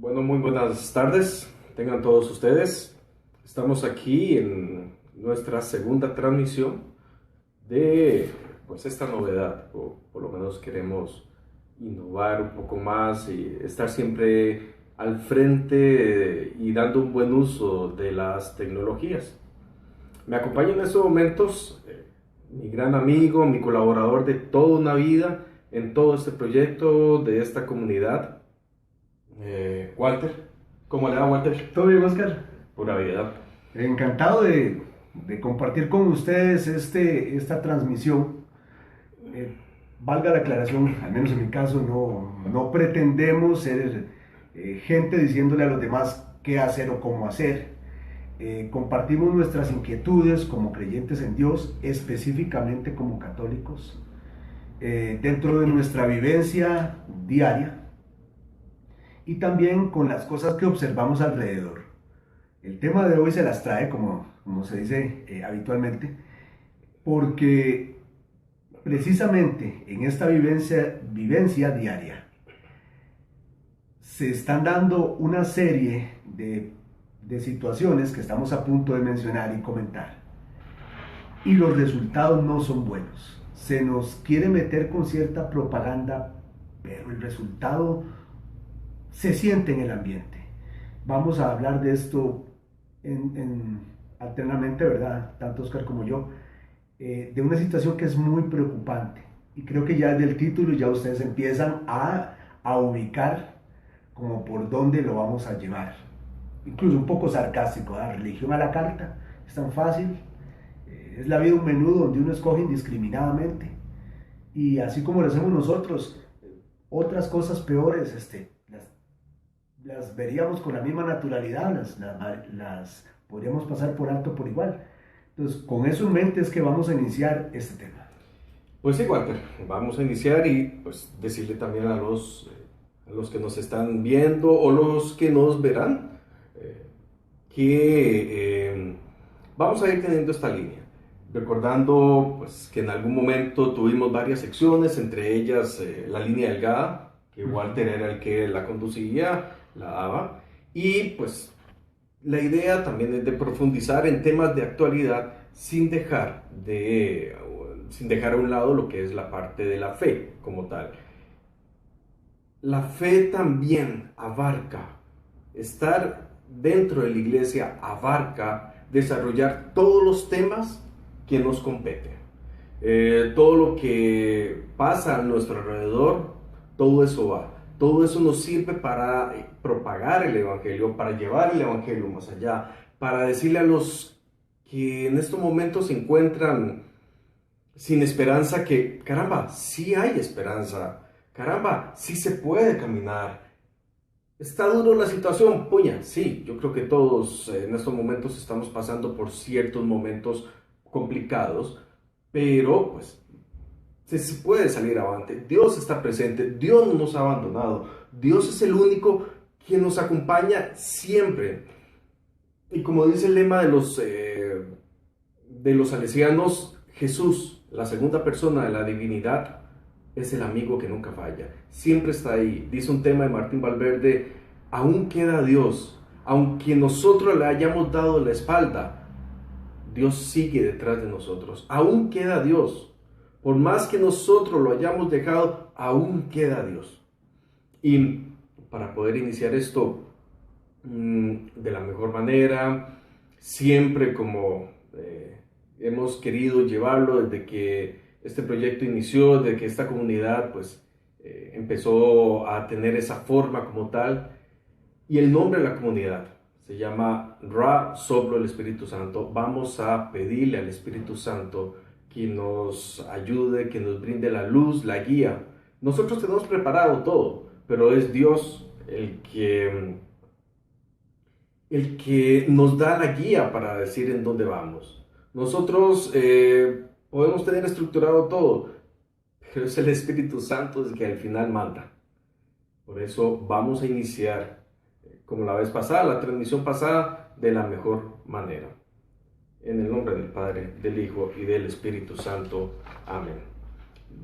Bueno, muy buenas tardes, tengan todos ustedes. Estamos aquí en nuestra segunda transmisión de esta novedad, o por lo menos queremos innovar un poco más y estar siempre al frente y dando un buen uso de las tecnologías. Me acompaña en estos momentos mi gran amigo, mi colaborador de toda una vida en todo este proyecto de esta comunidad. Walter, ¿cómo le va, Walter? ¿Todo bien, Oscar? Pura vida. Encantado de compartir con ustedes esta transmisión. Valga la aclaración, al menos en mi caso, no pretendemos ser gente diciéndole a los demás qué hacer o cómo hacer. Compartimos nuestras inquietudes como creyentes en Dios, específicamente como católicos, dentro de nuestra vivencia diaria y también con las cosas que observamos alrededor. El tema de hoy se las trae, como se dice habitualmente, porque precisamente en esta vivencia diaria se están dando una serie de situaciones que estamos a punto de mencionar y comentar. Y los resultados no son buenos. Se nos quiere meter con cierta propaganda, pero el resultado se siente en el ambiente. Vamos a hablar de esto alternamente, ¿verdad? Tanto Oscar como yo, de una situación que es muy preocupante. Y creo que ya desde el título ya ustedes empiezan a ubicar como por dónde lo vamos a llevar. Incluso un poco sarcástico, ¿verdad? Religión a la carta, es tan fácil. Es la vida un menú donde uno escoge indiscriminadamente. Y así como lo hacemos nosotros, otras cosas peores, las veríamos con la misma naturalidad, las podríamos pasar por alto por igual. Entonces, con eso en mente es que vamos a iniciar este tema. Pues sí, Walter, vamos a iniciar y pues decirle también a los que nos están viendo o los que nos verán que vamos a ir teniendo esta línea. Recordando pues, que en algún momento tuvimos varias secciones, entre ellas la línea delgada, que Walter era el que la conducía, la daba, y pues la idea también es de profundizar en temas de actualidad sin dejar a un lado lo que es la parte de la fe como tal. La fe también abarca, estar dentro de la iglesia abarca desarrollar todos los temas que nos competen. Todo lo que pasa a nuestro alrededor, todo eso va. Todo eso nos sirve para propagar el Evangelio, para llevar el Evangelio más allá, para decirle a los que en estos momentos se encuentran sin esperanza que, caramba, sí hay esperanza, caramba, sí se puede caminar. Está duro la situación, puña, sí, yo creo que todos en estos momentos estamos pasando por ciertos momentos complicados, pero pues se puede salir avante. Dios está presente, Dios no nos ha abandonado, Dios es el único quien nos acompaña siempre. Y como dice el lema de los salesianos, Jesús, la segunda persona de la divinidad, es el amigo que nunca falla, siempre está ahí. Dice un tema de Martín Valverde: aún queda Dios, aunque nosotros le hayamos dado la espalda, Dios sigue detrás de nosotros, aún queda Dios. Por más que nosotros lo hayamos dejado, aún queda Dios. Y para poder iniciar esto de la mejor manera, siempre como hemos querido llevarlo desde que este proyecto inició, desde que esta comunidad pues empezó a tener esa forma como tal. Y el nombre de la comunidad se llama Ra, soplo del Espíritu Santo. Vamos a pedirle al Espíritu Santo que nos ayude, que nos brinde la luz, la guía. Nosotros tenemos preparado todo, pero es Dios el que nos da la guía para decir en dónde vamos. Nosotros podemos tener estructurado todo, pero es el Espíritu Santo el que al final manda. Por eso vamos a iniciar, como la vez pasada, la transmisión pasada, de la mejor manera. En el nombre del Padre, del Hijo y del Espíritu Santo. Amén.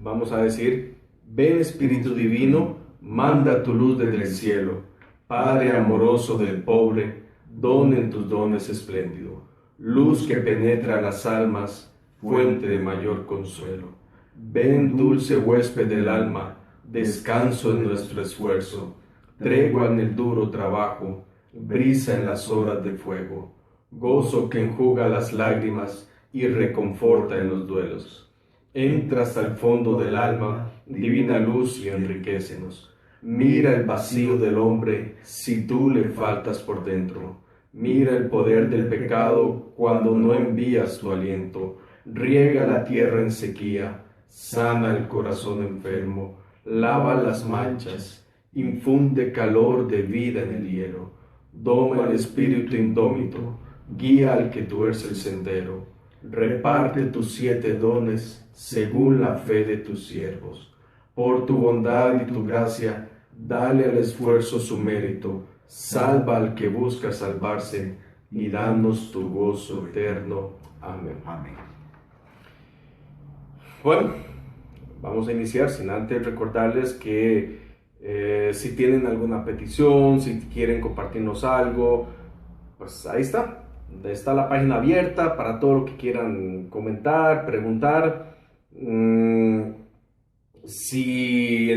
Vamos a decir: ven Espíritu Divino, manda tu luz desde el cielo. Padre amoroso del pobre, don en tus dones espléndido, luz que penetra las almas, fuente de mayor consuelo. Ven, dulce huésped del alma, descanso en nuestro esfuerzo, tregua en el duro trabajo, brisa en las horas de fuego, gozo que enjuga las lágrimas y reconforta en los duelos. Entras al fondo del alma, divina luz, y enriquécenos. Mira el vacío del hombre si tú le faltas por dentro. Mira el poder del pecado cuando no envías tu aliento. Riega la tierra en sequía, sana el corazón enfermo, lava las manchas, infunde calor de vida en el hielo. Doma el espíritu indómito, guía al que tuerce el sendero. Reparte tus 7 dones según la fe de tus siervos. Por tu bondad y tu gracia, dale al esfuerzo su mérito, salva al que busca salvarse, y danos tu gozo eterno. Amén. Amén. Bueno, vamos a iniciar sin antes recordarles que si tienen alguna petición, si quieren compartirnos algo, pues ahí está. Está la página abierta para todo lo que quieran comentar, preguntar. Si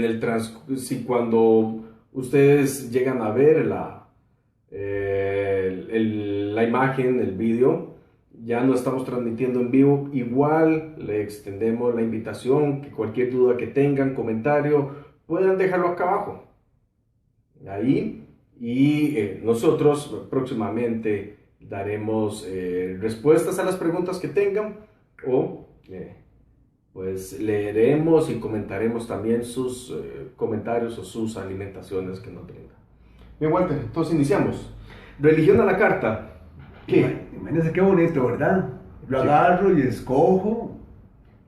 cuando ustedes llegan a ver la imagen, el vídeo, ya no estamos transmitiendo en vivo, igual le extendemos la invitación, que cualquier duda que tengan, comentario, puedan dejarlo acá abajo. Ahí, y nosotros próximamente daremos respuestas a las preguntas que tengan, o pues leeremos y comentaremos también sus comentarios o sus alimentaciones que nos brindan. Bien, Walter, entonces iniciamos. Religión a la carta. ¿Qué? Imagínense qué bonito, ¿verdad? Lo agarro y escojo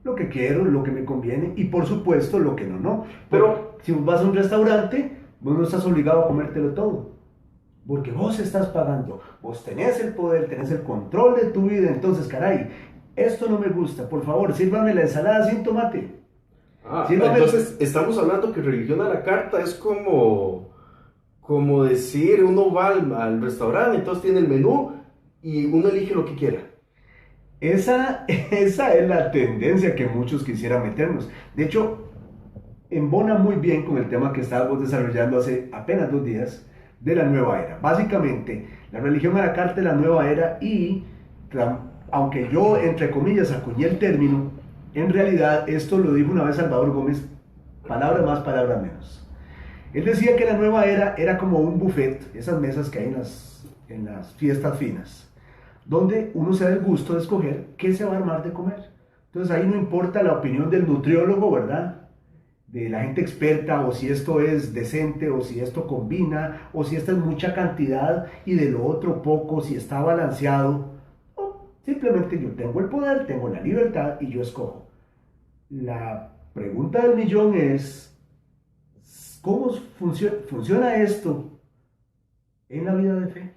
lo que quiero, lo que me conviene, y por supuesto lo que no. Pero si vos vas a un restaurante, vos no estás obligado a comértelo todo, porque vos estás pagando, vos tenés el poder, tenés el control de tu vida. Entonces, caray, esto no me gusta, por favor, sírvame la ensalada sin tomate. Entonces estamos hablando que religión a la carta es como decir, uno va al restaurante, entonces tiene el menú y uno elige lo que quiera. Esa es la tendencia que muchos quisieran meternos. De hecho, embona muy bien con el tema que estábamos desarrollando hace apenas 2 días, de la nueva era. Básicamente, la religión a la carta de la nueva era, y aunque yo, entre comillas, acuñé el término, en realidad esto lo dijo una vez Salvador Gómez, palabra más, palabra menos. Él decía que la nueva era como un buffet, esas mesas que hay en las fiestas finas, donde uno se da el gusto de escoger qué se va a armar de comer. Entonces ahí no importa la opinión del nutriólogo, ¿verdad?, de la gente experta, o si esto es decente, o si esto combina, o si esta es mucha cantidad y de lo otro poco, si está balanceado. Simplemente yo tengo el poder, tengo la libertad y yo escojo. La pregunta del millón es, ¿cómo funciona esto en la vida de fe?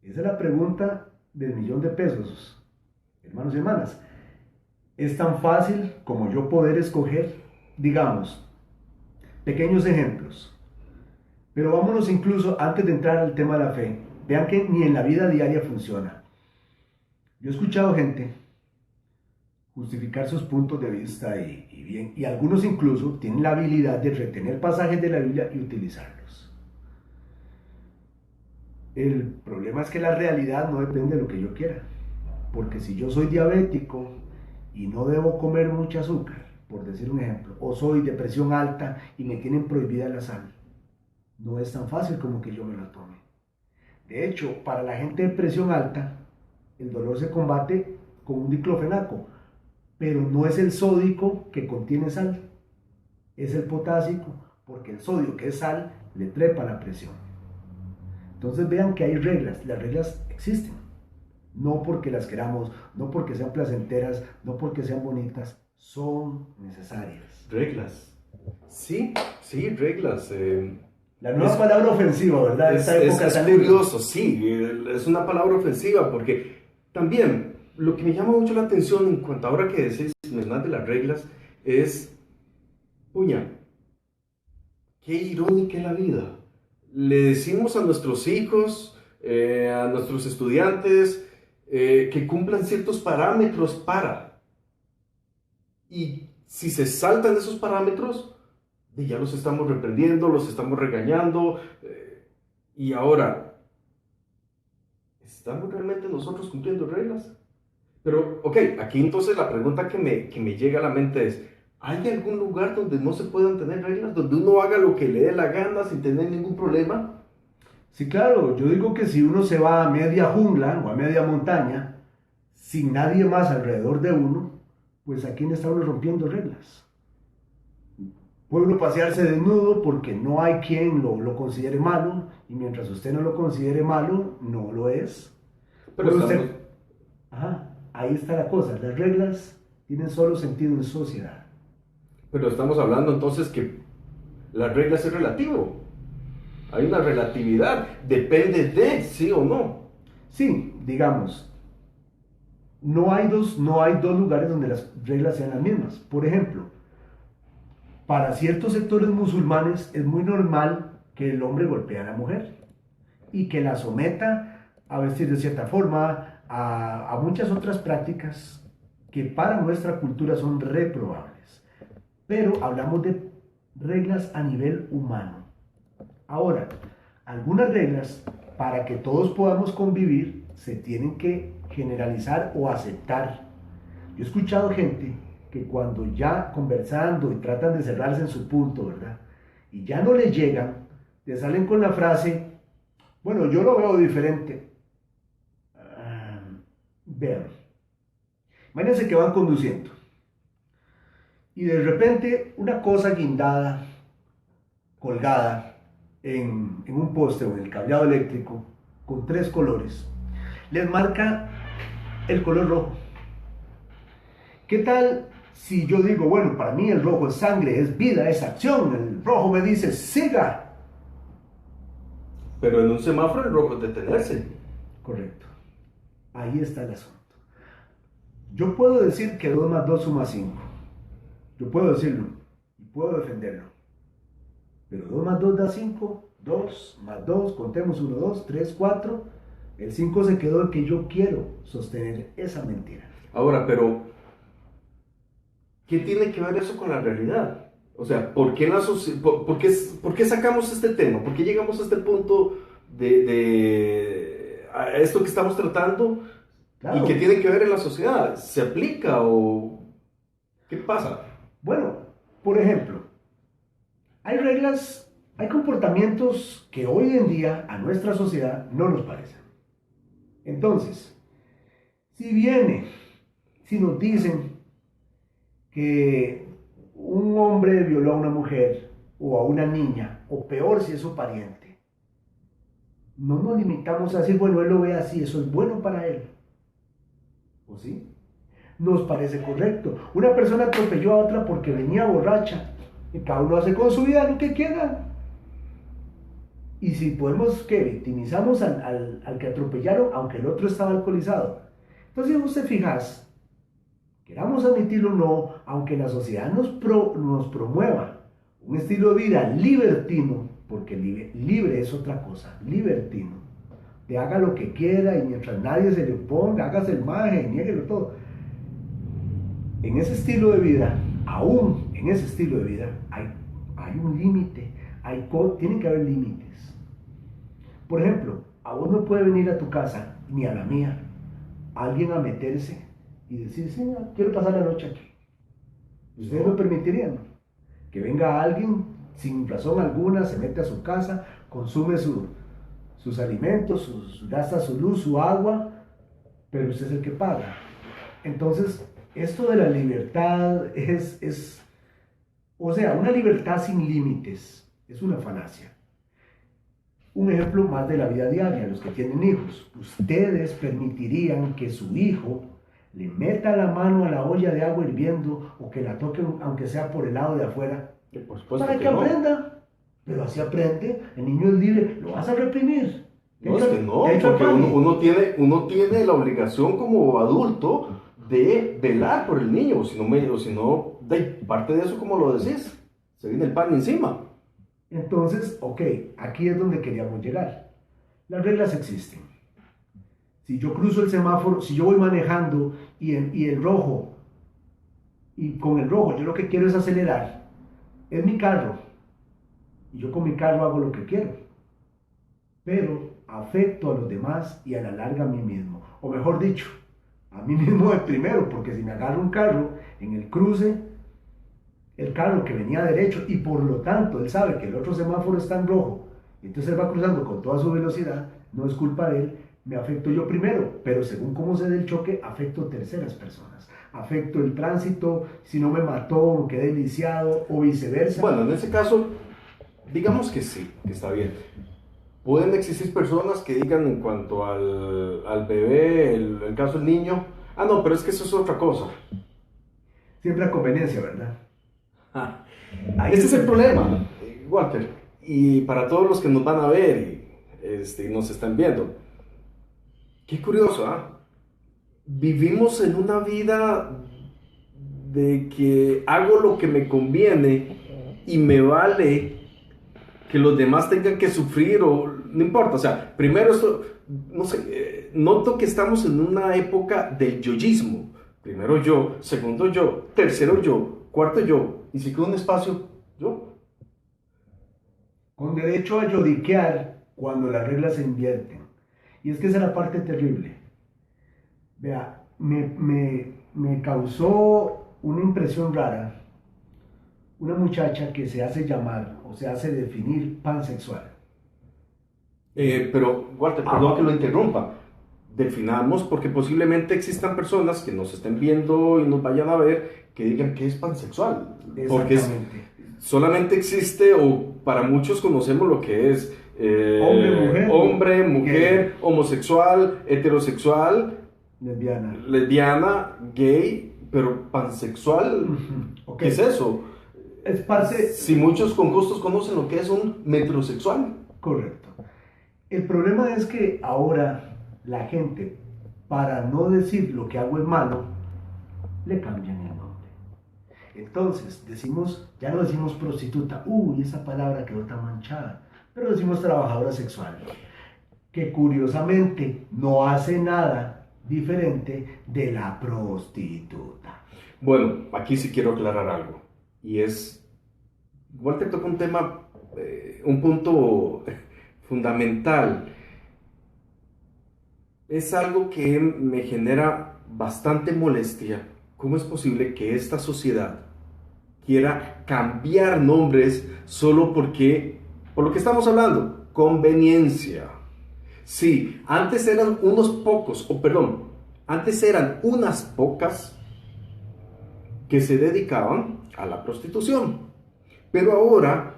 Esa es la pregunta del $1.000.000, hermanos y hermanas. Es tan fácil como yo poder escoger, digamos, pequeños ejemplos. Pero vámonos incluso, antes de entrar al tema de la fe, vean que ni en la vida diaria funciona. Yo he escuchado gente justificar sus puntos de vista y algunos incluso tienen la habilidad de retener pasajes de la Biblia y utilizarlos. El problema es que la realidad no depende de lo que yo quiera, porque si yo soy diabético y no debo comer mucho azúcar, por decir un ejemplo, o soy de presión alta y me tienen prohibida la sal, no es tan fácil como que yo me la tome. De hecho, para la gente de presión alta, el dolor se combate con un diclofenaco, pero no es el sódico que contiene sal, es el potásico, porque el sodio, que es sal, le trepa la presión. Entonces vean que hay reglas, las reglas existen, no porque las queramos, no porque sean placenteras, no porque sean bonitas, son necesarias. Reglas. Sí, reglas. La nueva palabra ofensiva, ¿verdad? Es curioso, sí, es una palabra ofensiva, porque también lo que me llama mucho la atención en cuanto ahora que decís de las reglas es, puña, qué irónica es la vida. Le decimos a nuestros hijos, a nuestros estudiantes, que cumplan ciertos parámetros para. Y si se saltan esos parámetros, ya los estamos reprendiendo, los estamos regañando. Y ahora, ¿estamos realmente nosotros cumpliendo reglas? Pero, ok, aquí entonces la pregunta que me llega a la mente es, ¿hay algún lugar donde no se puedan tener reglas? ¿Donde uno haga lo que le dé la gana sin tener ningún problema? Sí, claro, yo digo que si uno se va a media jungla o a media montaña, sin nadie más alrededor de uno, pues ¿a quién está uno rompiendo reglas? Puede uno pasearse desnudo porque no hay quien lo considere malo, y mientras usted no lo considere malo, no lo es. Pero Puede estamos, usted... Ajá, ahí está la cosa, las reglas tienen solo sentido en sociedad. pero estamos hablando entonces que las reglas es relativo. Hay una relatividad, depende de sí o no. Sí, digamos, no hay dos lugares donde las reglas sean las mismas. Por ejemplo, para ciertos sectores musulmanes es muy normal que el hombre golpee a la mujer y que la someta a vestir de cierta forma, a muchas otras prácticas que para nuestra cultura son reprobables. Pero hablamos de reglas a nivel humano. Ahora, algunas reglas para que todos podamos convivir se tienen que generalizar o aceptar. Yo he escuchado gente que cuando ya conversando y tratan de cerrarse en su punto, ¿verdad? Y ya no les llegan, te salen con la frase, bueno, yo lo veo diferente. Vean, imagínense que van conduciendo y de repente una cosa guindada, colgada en un poste o en el cableado eléctrico con 3 colores, les marca el color rojo. ¿Qué tal si yo digo, bueno, para mí el rojo es sangre, es vida, es acción, el rojo me dice, siga? Pero en un semáforo el rojo es detenerse. Correcto. Ahí está el asunto. Yo puedo decir que 2 más 2 suma 5. Yo puedo decirlo y puedo defenderlo. Pero 2 más 2 da 5, 2 más 2, contemos 1, 2, 3, 4. El 5 se quedó en que yo quiero sostener esa mentira. Ahora, pero, ¿qué tiene que ver eso con la realidad? O sea, ¿por qué por qué sacamos este tema? ¿Por qué llegamos a este punto a esto que estamos tratando? Claro. ¿Y qué tiene que ver en la sociedad? ¿Se aplica o qué pasa? Bueno, por ejemplo, hay reglas, hay comportamientos que hoy en día a nuestra sociedad no nos parecen. Entonces, si nos dicen que un hombre violó a una mujer o a una niña, o peor si es su pariente, no nos limitamos a decir, bueno, él lo ve así, eso es bueno para él. ¿O sí? Nos parece correcto. Una persona atropelló a otra porque venía borracha, y cada uno hace con su vida lo que quiera. Y si podemos, ¿qué? Victimizamos al que atropellaron, aunque el otro estaba alcoholizado. Entonces, vos te fijas, queramos admitirlo o no, aunque la sociedad nos promueva un estilo de vida libertino, porque libre es otra cosa, libertino, de haga lo que quiera y mientras nadie se le oponga, hágase el maje y niéguelo todo. En ese estilo de vida, aún en ese estilo de vida, hay un límite, tienen que haber límites. Por ejemplo, a vos no puede venir a tu casa, ni a la mía, alguien a meterse y decir, señor, quiero pasar la noche aquí. ¿Ustedes lo permitirían? Que venga alguien sin razón alguna, se mete a su casa, consume sus alimentos, gasta su luz, su agua, pero usted es el que paga. Entonces, esto de la libertad o sea, una libertad sin límites es una falacia. Un ejemplo más de la vida diaria, los que tienen hijos. Ustedes permitirían que su hijo le meta la mano a la olla de agua hirviendo o que la toque aunque sea por el lado de afuera, para que aprenda. Pero así aprende, el niño es libre, lo vas a reprimir. No, es que no, porque uno tiene la obligación como adulto de velar por el niño, o si no, parte de eso, como lo decís, se viene el pan encima. Entonces, ok, aquí es donde queríamos llegar. Las reglas existen. Si yo cruzo el semáforo, si yo voy manejando y el rojo, y con el rojo yo lo que quiero es acelerar, es mi carro, y yo con mi carro hago lo que quiero, pero afecto a los demás y a la larga a mí mismo. O mejor dicho, a mí mismo de primero, porque si me agarro un carro en el cruce, el carro que venía derecho y por lo tanto él sabe que el otro semáforo está en rojo, y entonces él va cruzando con toda su velocidad, no es culpa de él, me afecto yo primero, pero según cómo se dé el choque, afecto terceras personas, afecto el tránsito, si no me mató, me quedé lisiado o viceversa. Bueno, en ese caso, digamos que sí, que está bien. Pueden existir personas que digan en cuanto al bebé, el caso del niño, ah, no, pero es que eso es otra cosa. Siempre a conveniencia, ¿verdad? Ah, Ahí este es el problema, Walter, y para todos los que nos van a ver y nos están viendo. Qué curioso, ¿ah? Vivimos en una vida de que hago lo que me conviene y me vale que los demás tengan que sufrir o no importa, o sea, primero esto, no sé, noto que estamos en una época del yoísmo. Primero yo, segundo yo, tercero yo, cuarto yo, y si queda un espacio, yo. con derecho a lloriquear cuando las reglas se invierten. Y es que esa es la parte terrible. Vea, me causó una impresión rara una muchacha que se hace llamar o se hace definir pansexual. Pero, Walter, perdón que lo interrumpa. Definamos porque posiblemente existan personas que nos estén viendo y nos vayan a ver que digan que es pansexual. Porque solamente existe, o para muchos conocemos lo que es hombre, mujer, homosexual, heterosexual, lesbiana, gay, pero pansexual, okay. ¿Qué es eso? Es parte... Si muchos con gustos conocen lo que es un metrosexual. Correcto. El problema es que ahora la gente, para no decir lo que hago es malo, le cambian el nombre. Entonces, ya no decimos prostituta, uy, esa palabra quedó tan manchada, pero decimos trabajadora sexual, que curiosamente no hace nada diferente de la prostituta. Bueno, aquí sí quiero aclarar algo, y es, Walter toca un tema, un punto fundamental. Es algo que me genera bastante molestia. ¿Cómo es posible que esta sociedad quiera cambiar nombres solo porque, por lo que estamos hablando, conveniencia? Sí, antes eran unos pocos, antes eran unas pocas que se dedicaban a la prostitución. Pero ahora,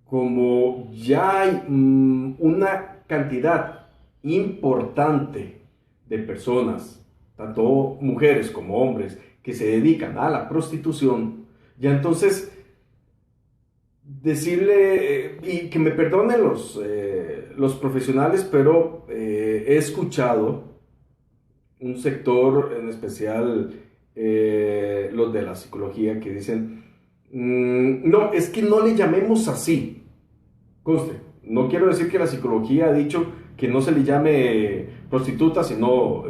como ya hay una cantidad importante de personas, tanto mujeres como hombres, que se dedican a la prostitución, ya entonces decirle, y que me perdonen los profesionales, pero he escuchado un sector en especial, los de la psicología, que dicen, no, es que no le llamemos así. Conste, no quiero decir que la psicología ha dicho que no se le llame prostituta, sino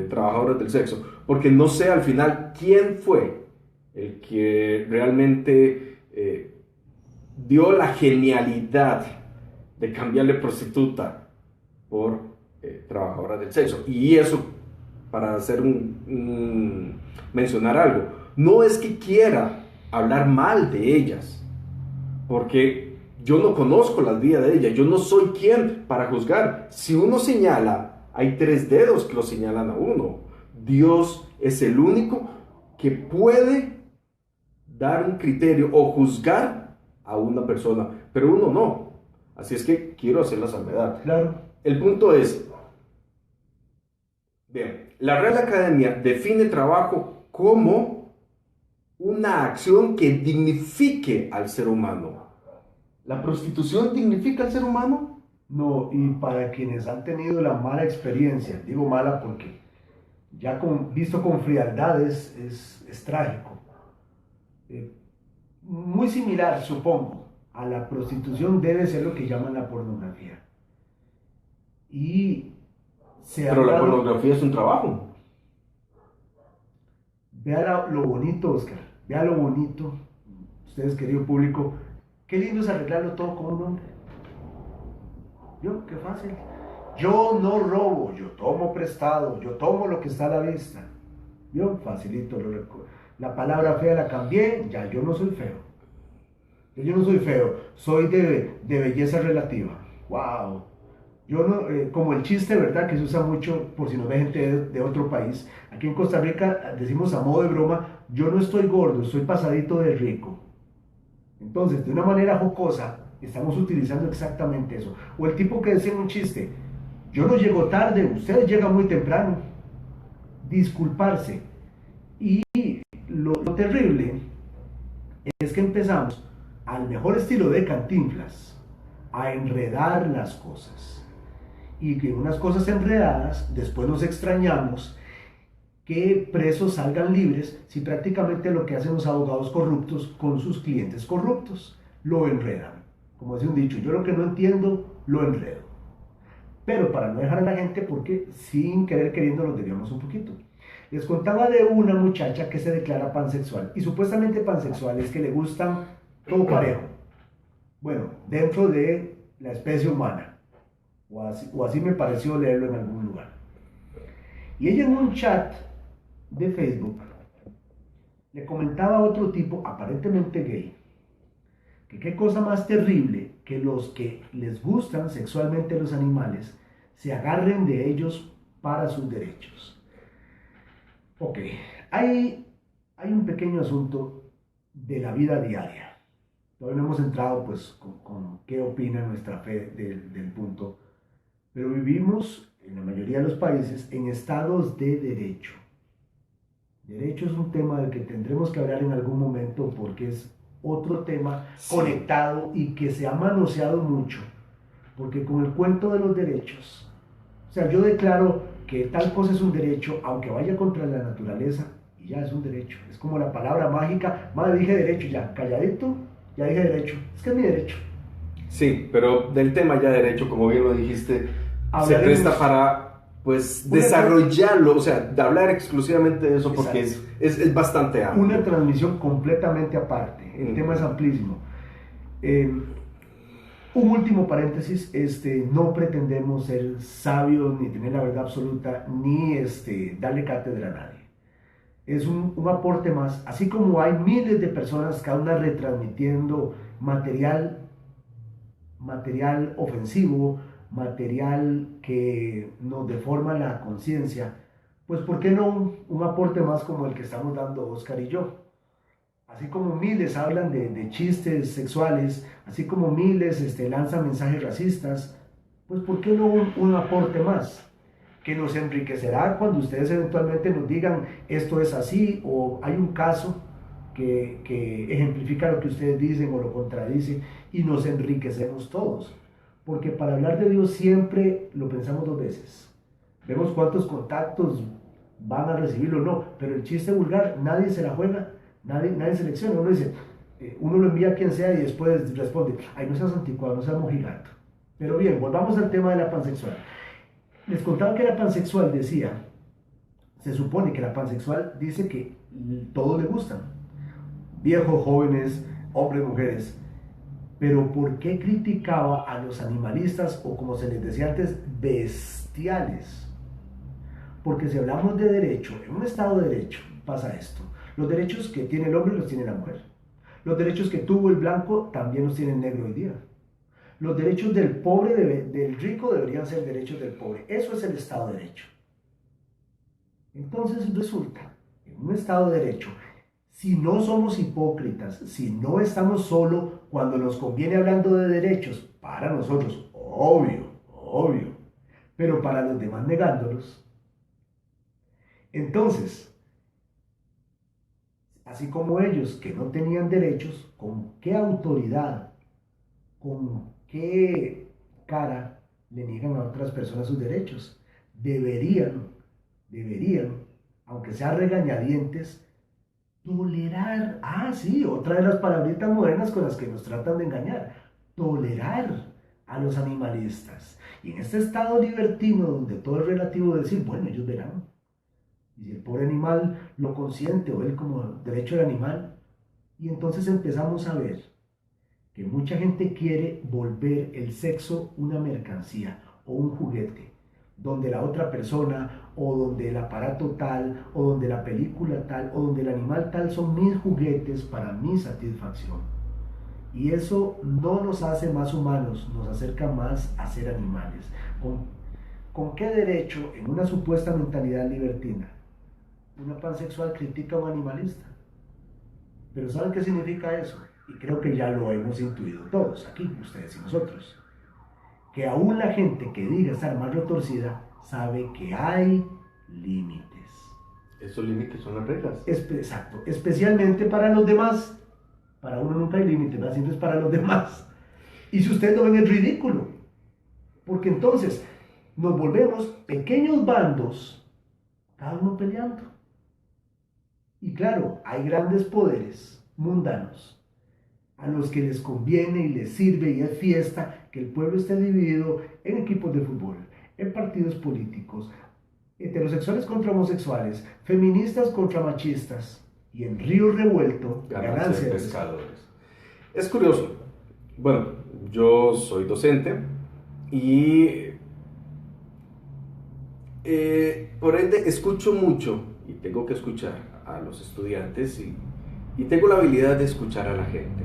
trabajadoras del sexo, porque no sé al final quién fue el que realmente dio la genialidad de cambiarle prostituta por trabajadora del sexo. Y eso, para hacer mencionar algo, no es que quiera hablar mal de ellas, porque yo no conozco las vidas de ellas, yo no soy quien para juzgar. Si uno señala, hay 3 dedos que lo señalan a uno. Dios es el único que puede dar un criterio o juzgar a una persona, pero uno no. Así es que quiero hacer la salvedad. Claro. El punto es, bien, la Real Academia define trabajo como una acción que dignifique al ser humano. ¿La prostitución dignifica al ser humano? No, y para quienes han tenido la mala experiencia, digo mala porque ya visto con frialdad es trágico. Muy similar, supongo, a la prostitución debe ser lo que llaman la pornografía. Y Pero la pornografía es un trabajo. Vea lo bonito, Oscar, vea lo bonito, ustedes querido público, qué lindo es arreglarlo todo con un hombre. Yo, qué fácil. Yo no robo, yo tomo prestado, yo tomo lo que está a la vista. Yo, facilito, la palabra fea la cambié, ya yo no soy feo. Yo no soy feo, soy de belleza relativa. ¡Wow! Yo no, como el chiste, ¿verdad? Que se usa mucho por si nos ve gente de otro país. Aquí en Costa Rica decimos a modo de broma, yo no estoy gordo, estoy pasadito de rico. Entonces, de una manera jocosa, estamos utilizando exactamente eso. O el tipo que decía en un chiste, yo no llego tarde, usted llega muy temprano. Disculparse. Y lo terrible es que empezamos, al mejor estilo de Cantinflas, a enredar las cosas. Y que unas cosas enredadas, después nos extrañamos que presos salgan libres si prácticamente lo que hacen los abogados corruptos con sus clientes corruptos, lo enredan. Como dice un dicho, yo lo que no entiendo, lo enredo. Pero para no dejar a la gente, porque sin querer queriendo nos debíamos un poquito. Les contaba de una muchacha que se declara pansexual, y supuestamente pansexual es que le gustan todo parejo. Bueno, dentro de la especie humana, o así me pareció leerlo en algún lugar. Y ella en un chat de Facebook le comentaba a otro tipo aparentemente gay que qué cosa más terrible que los que les gustan sexualmente los animales se agarren de ellos para sus derechos. Ok, hay un pequeño asunto de la vida diaria. Todavía no hemos entrado pues con qué opina nuestra fe del punto, pero vivimos en la mayoría de los países en estados de derecho. Derecho es un tema del que tendremos que hablar en algún momento porque es otro tema conectado y que se ha manoseado mucho. Porque con el cuento de los derechos, o sea, yo declaro que tal cosa es un derecho, aunque vaya contra la naturaleza, y ya es un derecho. Es como la palabra mágica, madre, dije derecho, ya, calladito, ya dije derecho. Es que es mi derecho. Sí, pero del tema ya derecho, como bien lo dijiste, se presta para pues desarrollarlo, o sea, de hablar exclusivamente de eso porque es bastante amplio. Una transmisión completamente aparte, el tema es amplísimo. Un último paréntesis, no pretendemos ser sabios ni tener la verdad absoluta ni darle cátedra a nadie. Es un aporte más, así como hay miles de personas cada una retransmitiendo material ofensivo, material que nos deforma la conciencia, pues ¿por qué no un aporte más como el que estamos dando Oscar y yo? Así como miles hablan de chistes sexuales, así como miles lanzan mensajes racistas, pues ¿por qué no un aporte más? Que nos enriquecerá cuando ustedes eventualmente nos digan esto es así o hay un caso que ejemplifica lo que ustedes dicen o lo contradice y nos enriquecemos todos. Porque para hablar de Dios siempre lo pensamos dos veces. Vemos cuántos contactos van a recibirlo o no, pero el chiste vulgar nadie se la juega, nadie selecciona. Uno dice, uno lo envía a quien sea y después responde, ay, no seas anticuado, no seas mojigato. Pero bien, volvamos al tema de la pansexual. Les contaba que la pansexual decía, se supone que la pansexual dice que todos le gustan, viejos, jóvenes, hombres, mujeres, pero ¿por qué criticaba a los animalistas o como se les decía antes, bestiales? Porque si hablamos de derecho, en un estado de derecho pasa esto, los derechos que tiene el hombre los tiene la mujer, los derechos que tuvo el blanco también los tiene el negro hoy día. Los derechos del pobre, del rico, deberían ser derechos del pobre. Eso es el Estado de Derecho. Entonces resulta, en un Estado de Derecho, si no somos hipócritas, si no estamos solo cuando nos conviene hablando de derechos, para nosotros, obvio, pero para los demás negándolos, entonces, así como ellos que no tenían derechos, ¿con qué autoridad, con qué cara le niegan a otras personas sus derechos? Deberían, aunque sea regañadientes, Tolerar, sí, otra de las palabritas modernas con las que nos tratan de engañar. Tolerar a los animalistas. Y en este estado libertino donde todo es relativo, decir, bueno, ellos verán. Y si el pobre animal lo consiente o él como derecho del animal. Y entonces empezamos a ver que mucha gente quiere volver el sexo una mercancía o un juguete, donde la otra persona o donde el aparato tal o donde la película tal o donde el animal tal son mis juguetes para mi satisfacción. Y eso no nos hace más humanos, nos acerca más a ser animales. ¿Con qué derecho, en una supuesta mentalidad libertina, una pansexual critica a un animalista? Pero ¿saben qué significa eso? Y creo que ya lo hemos intuido todos, aquí, ustedes y nosotros. Que aún la gente que diga estar más retorcida sabe que hay límites. Esos límites son las reglas. Exacto, especialmente para los demás. Para uno nunca hay límite, ¿verdad? Siempre es para los demás. Y si ustedes lo ven, es ridículo. Porque entonces nos volvemos pequeños bandos, cada uno peleando. Y claro, hay grandes poderes mundanos a los que les conviene y les sirve y es fiesta que el pueblo esté dividido en equipos de fútbol, en partidos políticos, heterosexuales contra homosexuales, feministas contra machistas y en río revuelto, Ganancia de pescadores. Es curioso. Bueno, yo soy docente y por ende escucho mucho y tengo que escuchar a los estudiantes y tengo la habilidad de escuchar a la gente.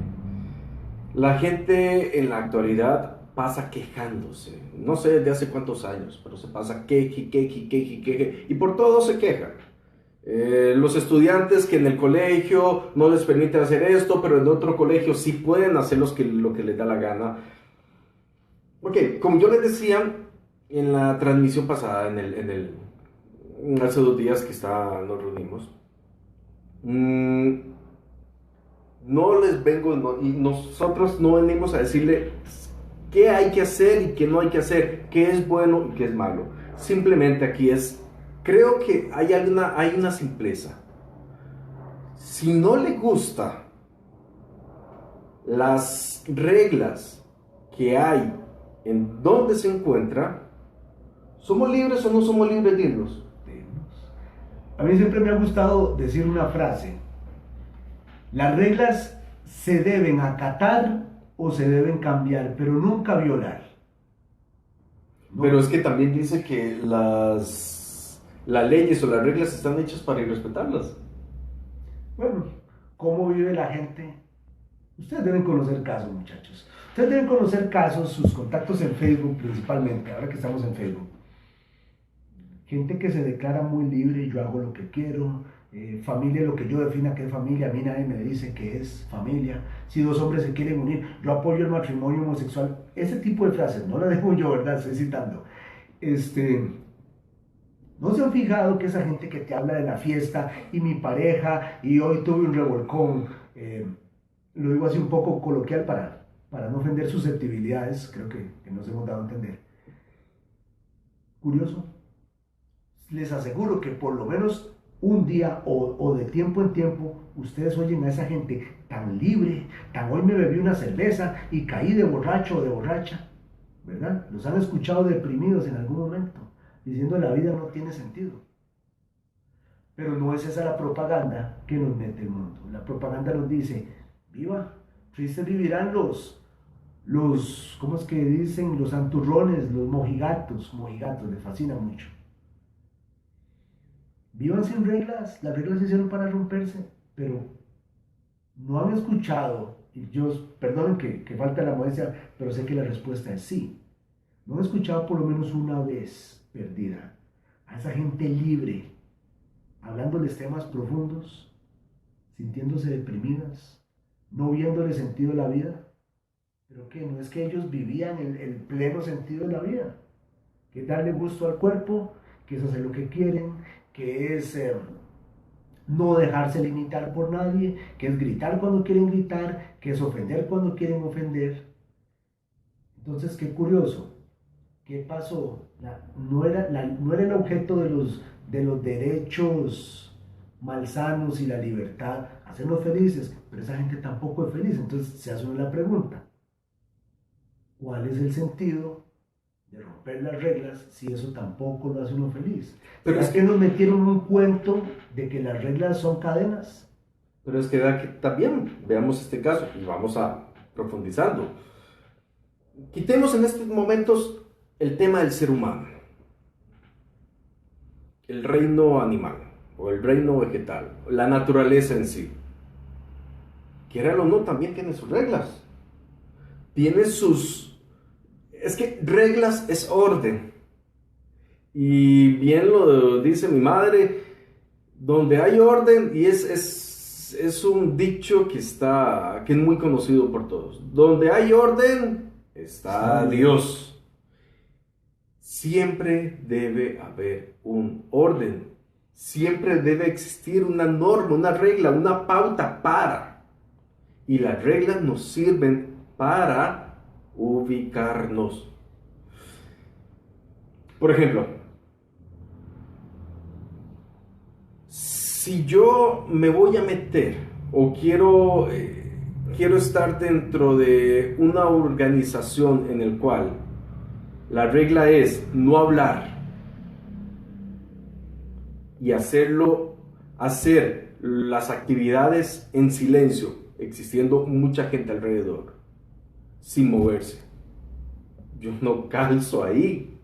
La gente en la actualidad pasa quejándose, no sé desde hace cuántos años, pero se pasa queje, y por todo se quejan. Los estudiantes que en el colegio no les permiten hacer esto, pero en otro colegio sí pueden hacer lo que les da la gana. Ok, como yo les decía en la transmisión pasada, hace 2 días que nos reunimos, no les vengo, y nosotros no venimos a decirle qué hay que hacer y qué no hay que hacer, qué es bueno y qué es malo. Simplemente aquí creo que hay una simpleza. Si no le gusta las reglas que hay en donde se encuentra, ¿somos libres o no somos libres de irnos? A mí siempre me ha gustado decir una frase: las reglas se deben acatar o se deben cambiar, pero nunca violar. ¿No? Pero es que también dice que las leyes o las reglas están hechas para irrespetarlas. Bueno, ¿cómo vive la gente? Ustedes deben conocer casos, muchachos. Ustedes deben conocer casos, sus contactos en Facebook principalmente, ahora que estamos en Facebook. Gente que se declara muy libre, yo hago lo que quiero, familia, lo que yo defina que es familia, a mí nadie me dice que es familia. Si dos hombres se quieren unir, yo apoyo el matrimonio homosexual. Ese tipo de frases, no las dejo yo, ¿verdad? Estoy citando. ¿No se han fijado que esa gente que te habla de la fiesta y mi pareja y hoy tuve un revolcón, lo digo así un poco coloquial para no ofender susceptibilidades, creo que nos hemos dado a entender? Curioso. Les aseguro que por lo menos un día o de tiempo en tiempo ustedes oyen a esa gente tan libre, tan hoy me bebí una cerveza y caí de borracho o de borracha, ¿verdad? Los han escuchado deprimidos en algún momento, diciendo la vida no tiene sentido. Pero no es esa la propaganda que nos mete el mundo. La propaganda nos dice, viva, tristes vivirán ¿cómo es que dicen? Los santurrones, los mojigatos, les fascina mucho. Vivan sin reglas, las reglas se hicieron para romperse, pero no han escuchado, y yo, perdonen que falta la modestia, pero sé que la respuesta es sí. No han escuchado por lo menos una vez perdida a esa gente libre, hablándoles temas profundos, sintiéndose deprimidas, no viéndole sentido a la vida. Pero que no es que ellos vivían el pleno sentido de la vida, que es darle gusto al cuerpo, que es hacer lo que quieren, que es no dejarse limitar por nadie, que es gritar cuando quieren gritar, que es ofender cuando quieren ofender. Entonces, qué curioso, ¿qué pasó? No era el objeto de los derechos malsanos y la libertad, hacernos felices, pero esa gente tampoco es feliz. Entonces se hace una la pregunta, ¿cuál es el sentido de romper las reglas si eso tampoco lo hace uno feliz? Pero ¿Será que nos metieron un cuento de que las reglas son cadenas? Pero es que también veamos este caso y vamos a profundizando. Quitemos en estos momentos el tema del ser humano, el reino animal o el reino vegetal, la naturaleza en sí. Quiéralo o no, también tiene sus reglas. Tiene sus... Es que reglas es orden. Y bien lo dice mi madre, donde hay orden, y es un dicho que es muy conocido por todos. Donde hay orden, está Dios. Siempre debe haber un orden. Siempre debe existir una norma, una regla, una pauta para. Y las reglas nos sirven para ubicarnos. Por ejemplo, si yo me voy a meter o quiero estar dentro de una organización en el cual la regla es no hablar y hacer las actividades en silencio, existiendo mucha gente alrededor, sin moverse. Yo no calzo ahí,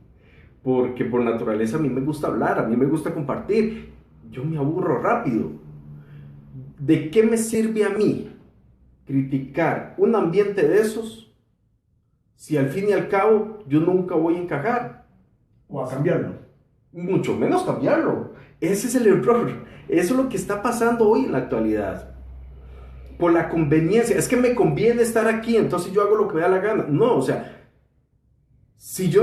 porque por naturaleza a mí me gusta hablar, a mí me gusta compartir. Yo me aburro rápido. ¿De qué me sirve a mí criticar un ambiente de esos si al fin y al cabo yo nunca voy a encajar? O a cambiarlo. Mucho menos cambiarlo. Ese es el error. Eso es lo que está pasando hoy en la actualidad. Por la conveniencia. Es que me conviene estar aquí, entonces yo hago lo que me da la gana. No, o sea, si yo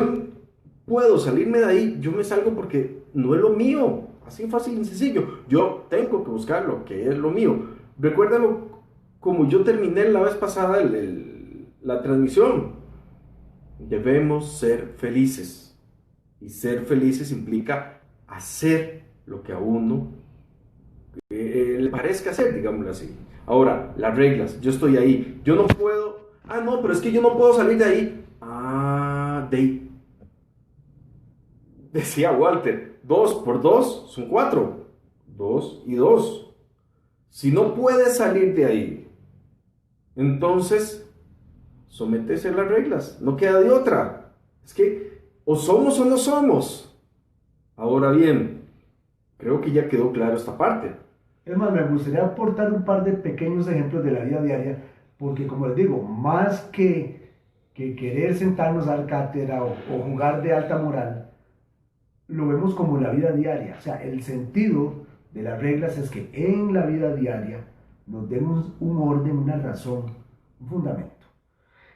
puedo salirme de ahí, yo me salgo porque no es lo mío. Así fácil y sencillo. Yo tengo que buscar lo que es lo mío. Recuérdalo como yo terminé la vez pasada la transmisión. Debemos ser felices. Y ser felices implica hacer lo que a uno le parezca hacer, digámoslo así. Ahora, las reglas. Yo estoy ahí. Yo no puedo... Ah, no, pero es que yo no puedo salir de ahí. Decía Walter, 2 por 2 son 4. 2 y 2. Si no puedes salir de ahí, entonces sométese a las reglas. No queda de otra. Es que o somos o no somos. Ahora bien, creo que ya quedó claro esta parte. Es más, me gustaría aportar un par de pequeños ejemplos de la vida diaria, porque como les digo, más que querer sentarnos a dar cátedra o jugar de alta moral, lo vemos como la vida diaria. O sea, el sentido de las reglas es que en la vida diaria nos demos un orden, una razón, un fundamento.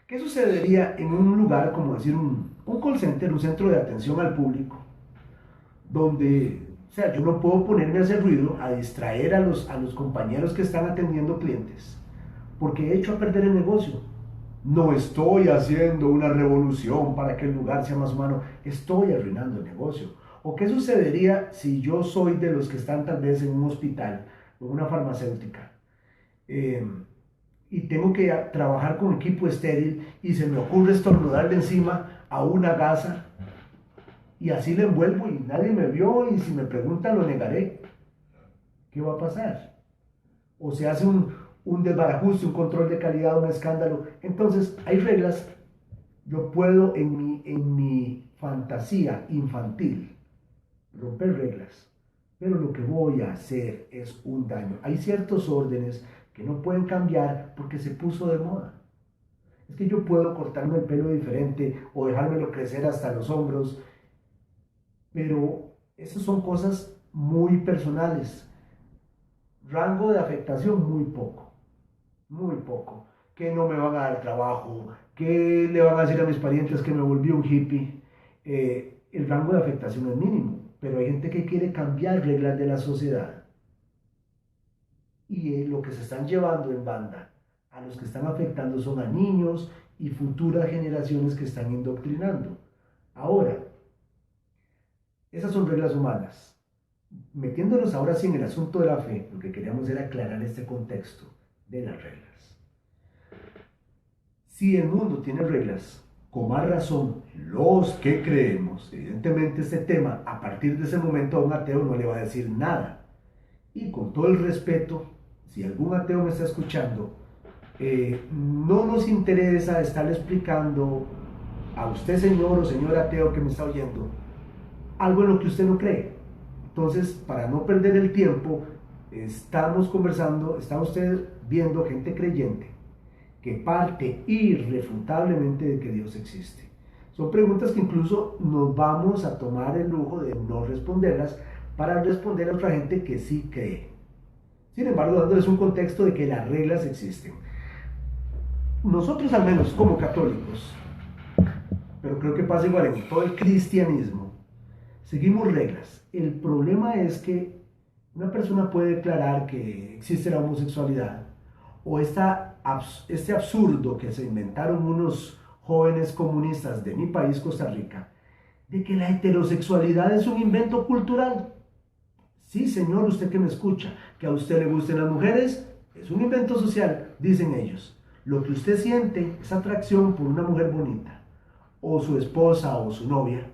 ¿Qué sucedería en un lugar como decir un call center, un centro de atención al público, donde, o sea, yo no puedo ponerme a hacer ruido, a distraer a los compañeros que están atendiendo clientes, porque he hecho a perder el negocio? No estoy haciendo una revolución para que el lugar sea más humano, estoy arruinando el negocio. ¿O qué sucedería si yo soy de los que están tal vez en un hospital o en una farmacéutica y tengo que trabajar con equipo estéril y se me ocurre estornudarle encima a una gasa y así le envuelvo y nadie me vio y si me preguntan lo negaré? ¿Qué va a pasar? O se hace un desbarajuste, un control de calidad, un escándalo. Entonces, hay reglas. Yo puedo en mi fantasía infantil romper reglas, pero lo que voy a hacer es un daño. Hay ciertos órdenes que no pueden cambiar porque se puso de moda. Es que yo puedo cortarme el pelo diferente o dejármelo crecer hasta los hombros, pero esas son cosas muy personales. Rango de afectación muy poco, muy poco. Que no me van a dar trabajo, que le van a decir a mis parientes que me volví un hippie. El rango de afectación es mínimo, pero hay gente que quiere cambiar reglas de la sociedad. Y lo que se están llevando en banda, a los que están afectando son a niños y futuras generaciones que están indoctrinando. Ahora, esas son reglas humanas. Metiéndonos ahora sí en el asunto de la fe, lo que queríamos era aclarar este contexto de las reglas. Si el mundo tiene reglas, con más razón, los que creemos, evidentemente este tema, a partir de ese momento a un ateo no le va a decir nada. Y con todo el respeto, si algún ateo me está escuchando, no nos interesa estarle explicando a usted, señor o señor ateo que me está oyendo, algo en lo que usted no cree. Entonces, para no perder el tiempo, estamos conversando, está usted viendo gente creyente que parte irrefutablemente de que Dios existe. Son preguntas que incluso nos vamos a tomar el lujo de no responderlas para responder a otra gente que sí cree. Sin embargo, dándoles un contexto de que las reglas existen. Nosotros, al menos como católicos, pero creo que pasa igual en todo el cristianismo, seguimos reglas. El problema es que una persona puede declarar que existe la homosexualidad o este absurdo que se inventaron unos jóvenes comunistas de mi país, Costa Rica, de que la heterosexualidad es un invento cultural. Sí, señor, usted que me escucha, que a usted le gusten las mujeres, es un invento social, dicen ellos. Lo que usted siente, esa atracción por una mujer bonita, o su esposa o su novia,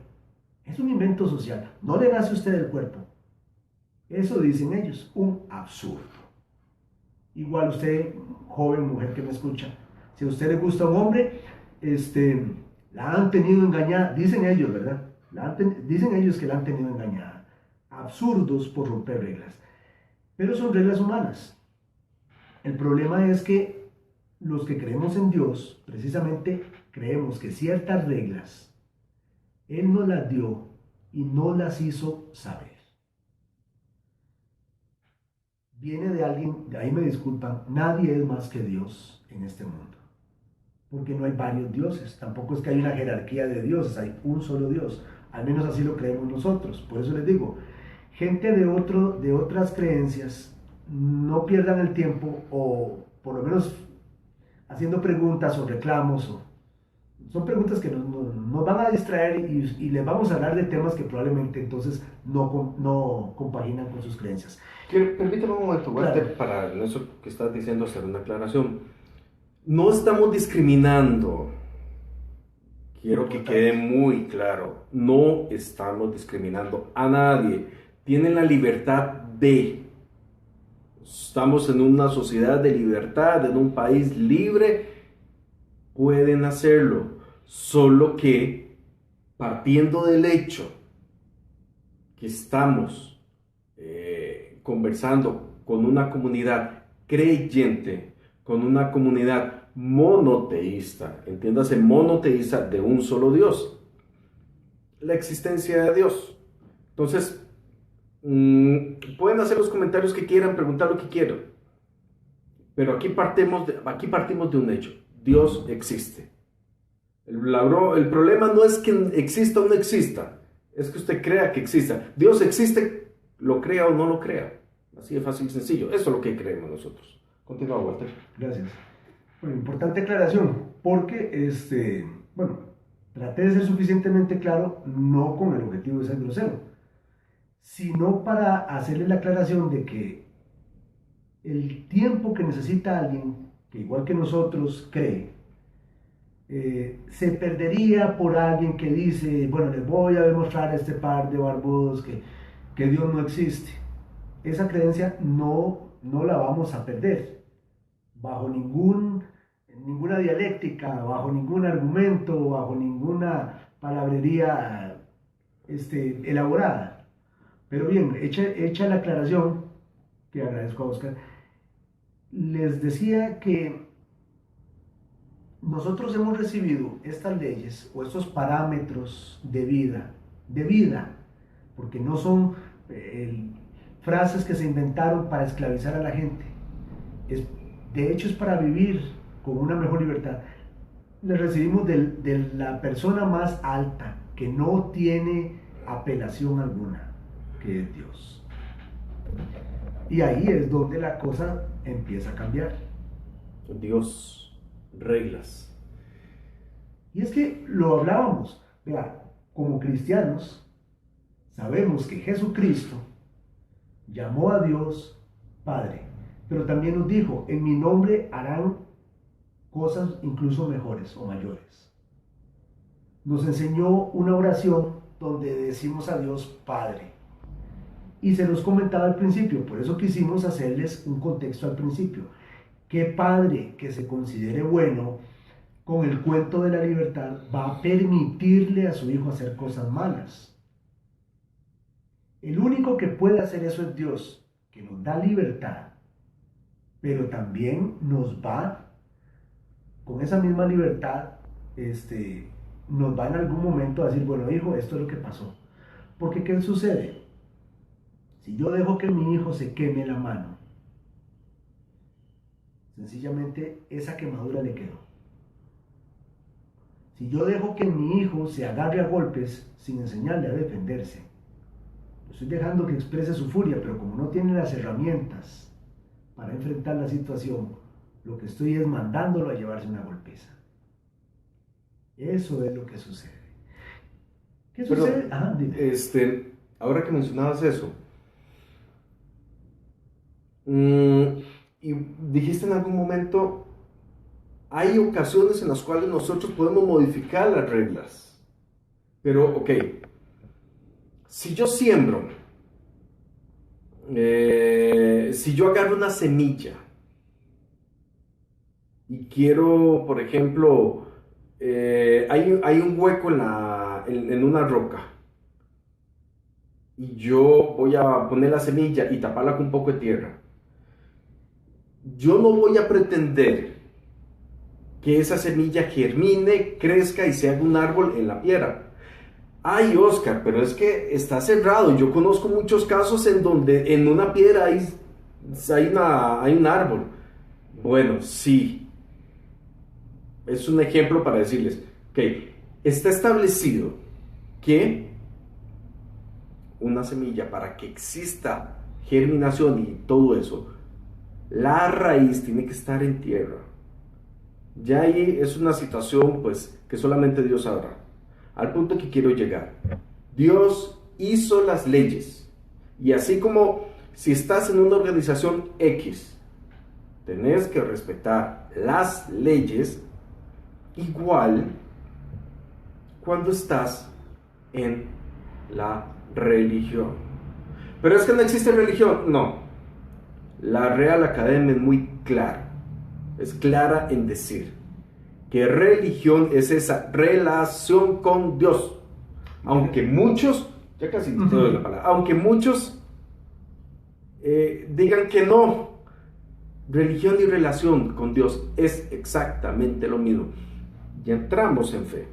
es un invento social. No le nace a usted el cuerpo. Eso dicen ellos, un absurdo. Igual usted, joven, mujer que me escucha, si a usted le gusta un hombre, la han tenido engañada, dicen ellos, ¿verdad? Dicen ellos que la han tenido engañada. Absurdos por romper reglas. Pero son reglas humanas. El problema es que los que creemos en Dios, precisamente creemos que ciertas reglas, Él nos las dio y no las hizo saber. Viene de alguien, de ahí me disculpan, nadie es más que Dios en este mundo. Porque no hay varios dioses, tampoco es que hay una jerarquía de dioses, hay un solo Dios. Al menos así lo creemos nosotros. Por eso les digo, gente de otras creencias, no pierdan el tiempo o por lo menos haciendo preguntas o reclamos. Son preguntas que nos van a distraer y les vamos a hablar de temas que probablemente entonces no compaginan con sus creencias. Permítame un momento, Walter, claro, para eso que estás diciendo, hacer una aclaración. No estamos discriminando. Quiero que quede muy claro, no estamos discriminando a nadie. Tienen la libertad de. Estamos en una sociedad de libertad, en un país libre, pueden hacerlo. Solo que, partiendo del hecho que estamos conversando con una comunidad creyente, con una comunidad monoteísta, entiéndase, monoteísta de un solo Dios, la existencia de Dios. Entonces, pueden hacer los comentarios que quieran, preguntar lo que quieran, pero aquí partimos de un hecho: Dios existe. El problema no es que exista o no exista, es que usted crea que exista. Dios existe, lo crea o no lo crea. Así de fácil y sencillo. Eso es lo que creemos nosotros. Continúa, Walter. Gracias. Bueno, importante aclaración, porque traté de ser suficientemente claro, no con el objetivo de ser grosero, sino para hacerle la aclaración de que el tiempo que necesita alguien que igual que nosotros cree, se perdería por alguien que dice, bueno, les voy a demostrar a este par de barbudos que Dios no existe. Esa creencia no la vamos a perder bajo ninguna dialéctica, bajo ningún argumento, bajo ninguna palabrería elaborada. Pero bien, hecha la aclaración, que agradezco a Oscar, les decía que nosotros hemos recibido estas leyes o estos parámetros de vida, porque no son frases que se inventaron para esclavizar a la gente. De hecho, es para vivir con una mejor libertad. Les recibimos de la persona más alta, que no tiene apelación alguna, que es Dios. Y ahí es donde la cosa empieza a cambiar. Dios, reglas. Y es que lo hablábamos, vea, como cristianos, sabemos que Jesucristo llamó a Dios Padre, pero también nos dijo, en mi nombre harán cosas incluso mejores o mayores. Nos enseñó una oración donde decimos a Dios Padre. Y se los comentaba al principio, por eso quisimos hacerles un contexto al principio. ¿Qué padre que se considere bueno con el cuento de la libertad va a permitirle a su hijo hacer cosas malas? El único que puede hacer eso es Dios, que nos da libertad, pero también nos va, con esa misma libertad, nos va en algún momento a decir, bueno hijo, esto es lo que pasó. Porque ¿qué sucede? Si yo dejo que mi hijo se queme la mano, sencillamente esa quemadura le quedó. Si yo dejo que mi hijo se agarre a golpes sin enseñarle a defenderse, lo estoy dejando que exprese su furia, pero como no tiene las herramientas para enfrentar la situación, lo que estoy es mandándolo a llevarse una golpiza. Eso es lo que sucede. ¿Qué sucede? Ahora que mencionabas eso, y dijiste en algún momento, hay ocasiones en las cuales nosotros podemos modificar las reglas. Pero, ok, si yo siembro, si yo agarro una semilla y quiero, por ejemplo, hay un hueco en una roca y yo voy a poner la semilla y taparla con un poco de tierra, yo no voy a pretender que esa semilla germine, crezca y se haga un árbol en la piedra. Ay, Oscar, pero es que está cerrado. Yo conozco muchos casos en donde en una piedra hay un árbol. Bueno, sí. Es un ejemplo para decirles, ok, está establecido que una semilla, para que exista germinación y todo eso, la raíz tiene que estar en tierra. Ya ahí es una situación pues que solamente Dios sabrá. Al punto que quiero llegar, Dios hizo las leyes, y así como si estás en una organización X, tenés que respetar las leyes, igual cuando estás en la religión. Pero es que no existe religión, no. La Real Academia es muy clara, es clara en decir que religión es esa relación con Dios. Aunque muchos, ya casi te doy la palabra, aunque muchos digan que no, religión y relación con Dios es exactamente lo mismo. Ya entramos en fe,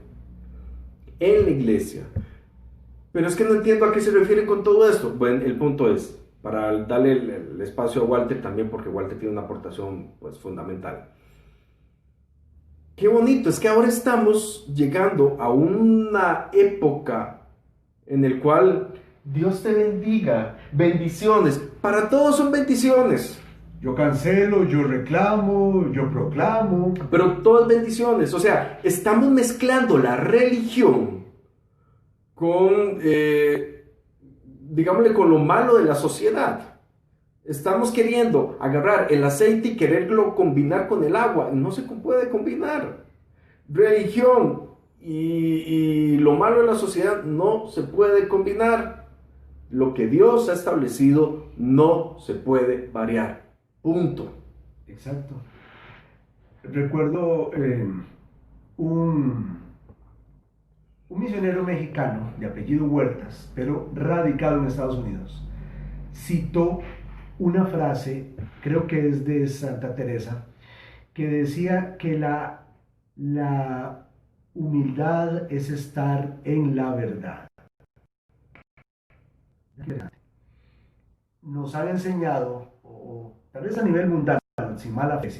en la iglesia. Pero es que no entiendo a qué se refieren con todo esto. Bueno, el punto es, para darle el espacio a Walter también, porque Walter tiene una aportación pues fundamental. Qué bonito, es que ahora estamos llegando a una época en el cual Dios te bendiga, bendiciones, para todos son bendiciones. Yo cancelo, yo reclamo, yo proclamo. Pero todas bendiciones, o sea, estamos mezclando la religión con, digámosle, con lo malo de la sociedad. Estamos queriendo agarrar el aceite y quererlo combinar con el agua. No se puede combinar. Religión y lo malo de la sociedad no se puede combinar. Lo que Dios ha establecido no se puede variar. Punto. Exacto. Recuerdo un misionero mexicano de apellido Huertas, pero radicado en Estados Unidos, citó una frase, creo que es de Santa Teresa, que decía que la humildad es estar en la verdad. Nos han enseñado, o tal vez a nivel mundial, sin mala fe,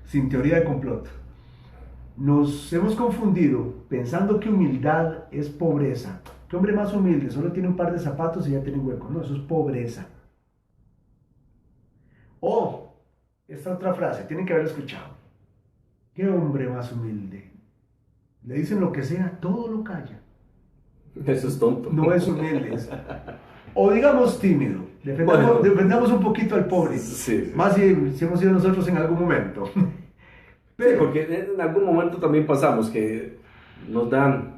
sin teoría de complot, nos hemos confundido pensando que humildad es pobreza. ¿Qué hombre más humilde? Solo tiene un par de zapatos y ya tiene un hueco. No, eso es pobreza. O, esta otra frase, tienen que haber escuchado. ¿Qué hombre más humilde? Le dicen lo que sea, todo lo calla. Eso es tonto. No es humilde. O digamos tímido. Defendamos un poquito al pobre. Sí. Más si hemos sido nosotros en algún momento. Pero, sí, porque en algún momento también pasamos que nos dan...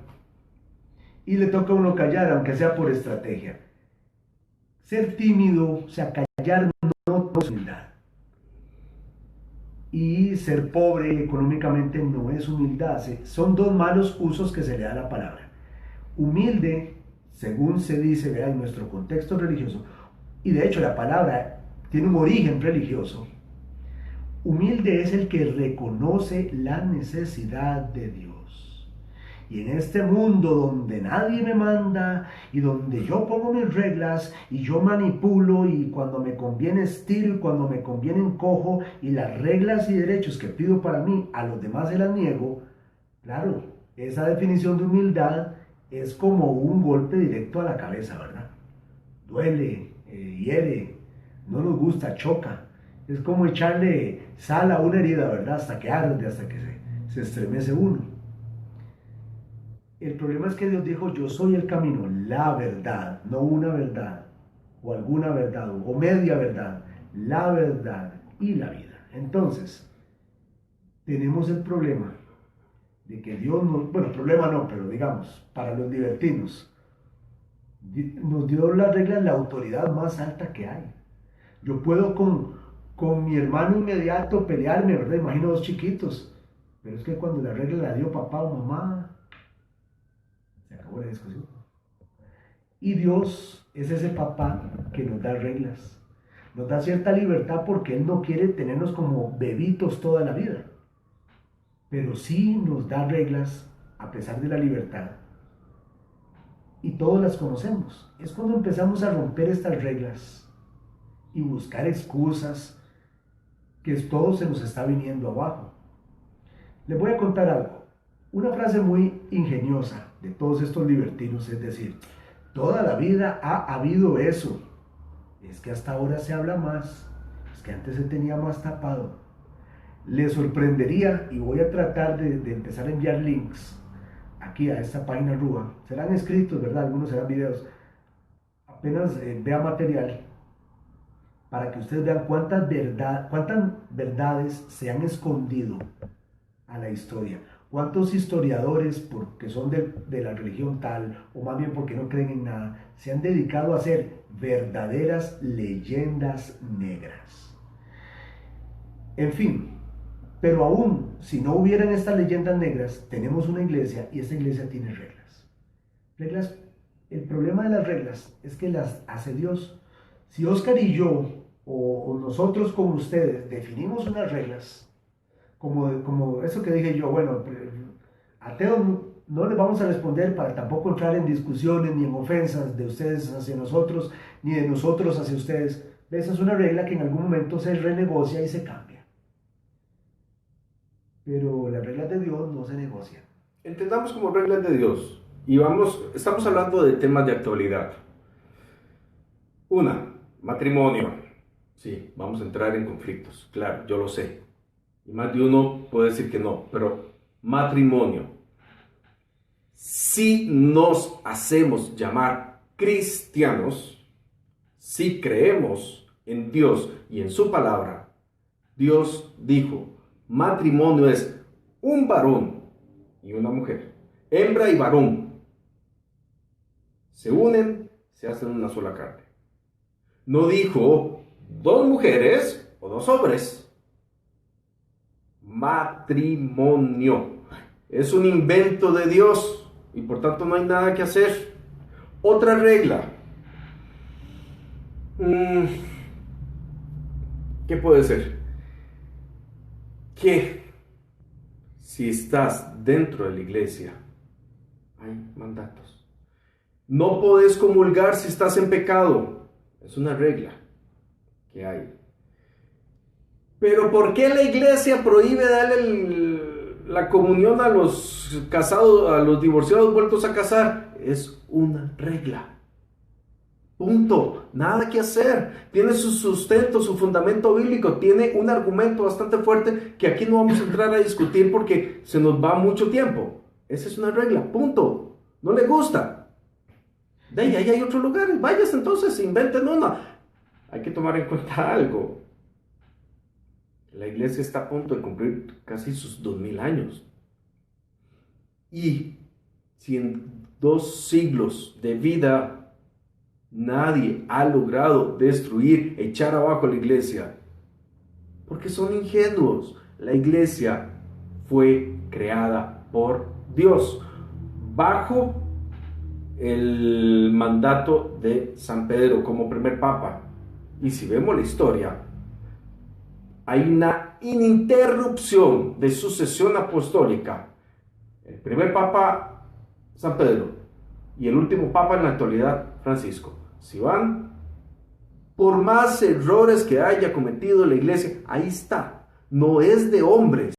Y le toca a uno callar, aunque sea por estrategia. Ser tímido, o sea, callar no es humildad. Y ser pobre económicamente no es humildad. Son dos malos usos que se le da a la palabra. Humilde, según se dice, ¿verdad?, en nuestro contexto religioso, y de hecho la palabra tiene un origen religioso. Humilde es el que reconoce la necesidad de Dios. Y en este mundo donde nadie me manda y donde yo pongo mis reglas y yo manipulo y cuando me conviene estiro y cuando me conviene encojo y las reglas y derechos que pido para mí a los demás se las niego, claro, esa definición de humildad es como un golpe directo a la cabeza, ¿verdad? Duele, hiere, no nos gusta, choca. Es como echarle sal a una herida, ¿verdad? Hasta que arde, hasta que se estremece uno. El problema es que Dios dijo, yo soy el camino, la verdad, no una verdad, o alguna verdad, o media verdad, la verdad y la vida. Entonces, tenemos el problema de que Dios nos, bueno, problema no, pero digamos, para los libertinos, nos dio las reglas, la autoridad más alta que hay. Yo puedo con mi hermano inmediato pelearme, ¿verdad? Imagino dos chiquitos, pero es que cuando la regla la dio papá o mamá, se acabó la discusión. Y Dios es ese papá que nos da reglas, nos da cierta libertad porque Él no quiere tenernos como bebitos toda la vida, pero sí nos da reglas a pesar de la libertad. Y todos las conocemos. Es cuando empezamos a romper estas reglas y buscar excusas que todo se nos está viniendo abajo. Les voy a contar algo. Una frase muy ingeniosa de todos estos libertinos, es decir, toda la vida ha habido eso. Es que hasta ahora se habla más. Es que antes se tenía más tapado. Les sorprendería, y voy a tratar de empezar a enviar links aquí a esta página Rúa. Serán escritos, ¿verdad? Algunos serán videos. Apenas vea material para que ustedes vean cuántas verdades se han escondido a la historia. ¿Cuántos historiadores, porque son de la religión tal, o más bien porque no creen en nada, se han dedicado a hacer verdaderas leyendas negras? En fin, pero aún si no hubieran estas leyendas negras, tenemos una iglesia y esta iglesia tiene reglas. Reglas, el problema de las reglas es que las hace Dios. Si Oscar y yo, o nosotros con ustedes, definimos unas reglas, como eso que dije yo, bueno, ateo no les vamos a responder para tampoco entrar en discusiones ni en ofensas de ustedes hacia nosotros, ni de nosotros hacia ustedes. Esa es una regla que en algún momento se renegocia y se cambia. Pero las reglas de Dios no se negocian. Entendamos como reglas de Dios. Y estamos hablando de temas de actualidad. Una, matrimonio. Sí, vamos a entrar en conflictos, claro, yo lo sé. Y más de uno puede decir que no, pero matrimonio. Si nos hacemos llamar cristianos, si creemos en Dios y en su palabra, Dios dijo, matrimonio es un varón y una mujer, hembra y varón. Se unen, se hacen una sola carne. No dijo dos mujeres o dos hombres. Matrimonio. Es un invento de Dios y por tanto no hay nada que hacer. Otra regla. ¿Qué puede ser? Que si estás dentro de la iglesia, hay mandatos. No podés comulgar si estás en pecado. Es una regla que hay. Pero ¿por qué la iglesia prohíbe darle la comunión a los casados, a los divorciados vueltos a casar? Es una regla. Punto. Nada que hacer. Tiene su sustento, su fundamento bíblico. Tiene un argumento bastante fuerte que aquí no vamos a entrar a discutir porque se nos va mucho tiempo. Esa es una regla. Punto. No le gusta. De ahí hay otros lugares, vayas entonces, inventen una. Hay que tomar en cuenta algo. La iglesia está a punto de cumplir casi sus 2000 años. Y si en 2 siglos de vida nadie ha logrado destruir, echar abajo la iglesia, porque son ingenuos. La iglesia fue creada por Dios bajo el mandato de San Pedro como primer papa. Y si vemos la historia, hay una ininterrupción de sucesión apostólica. El primer papa, San Pedro, y el último papa en la actualidad, Francisco. Si van, por más errores que haya cometido la iglesia, ahí está. No es de hombres,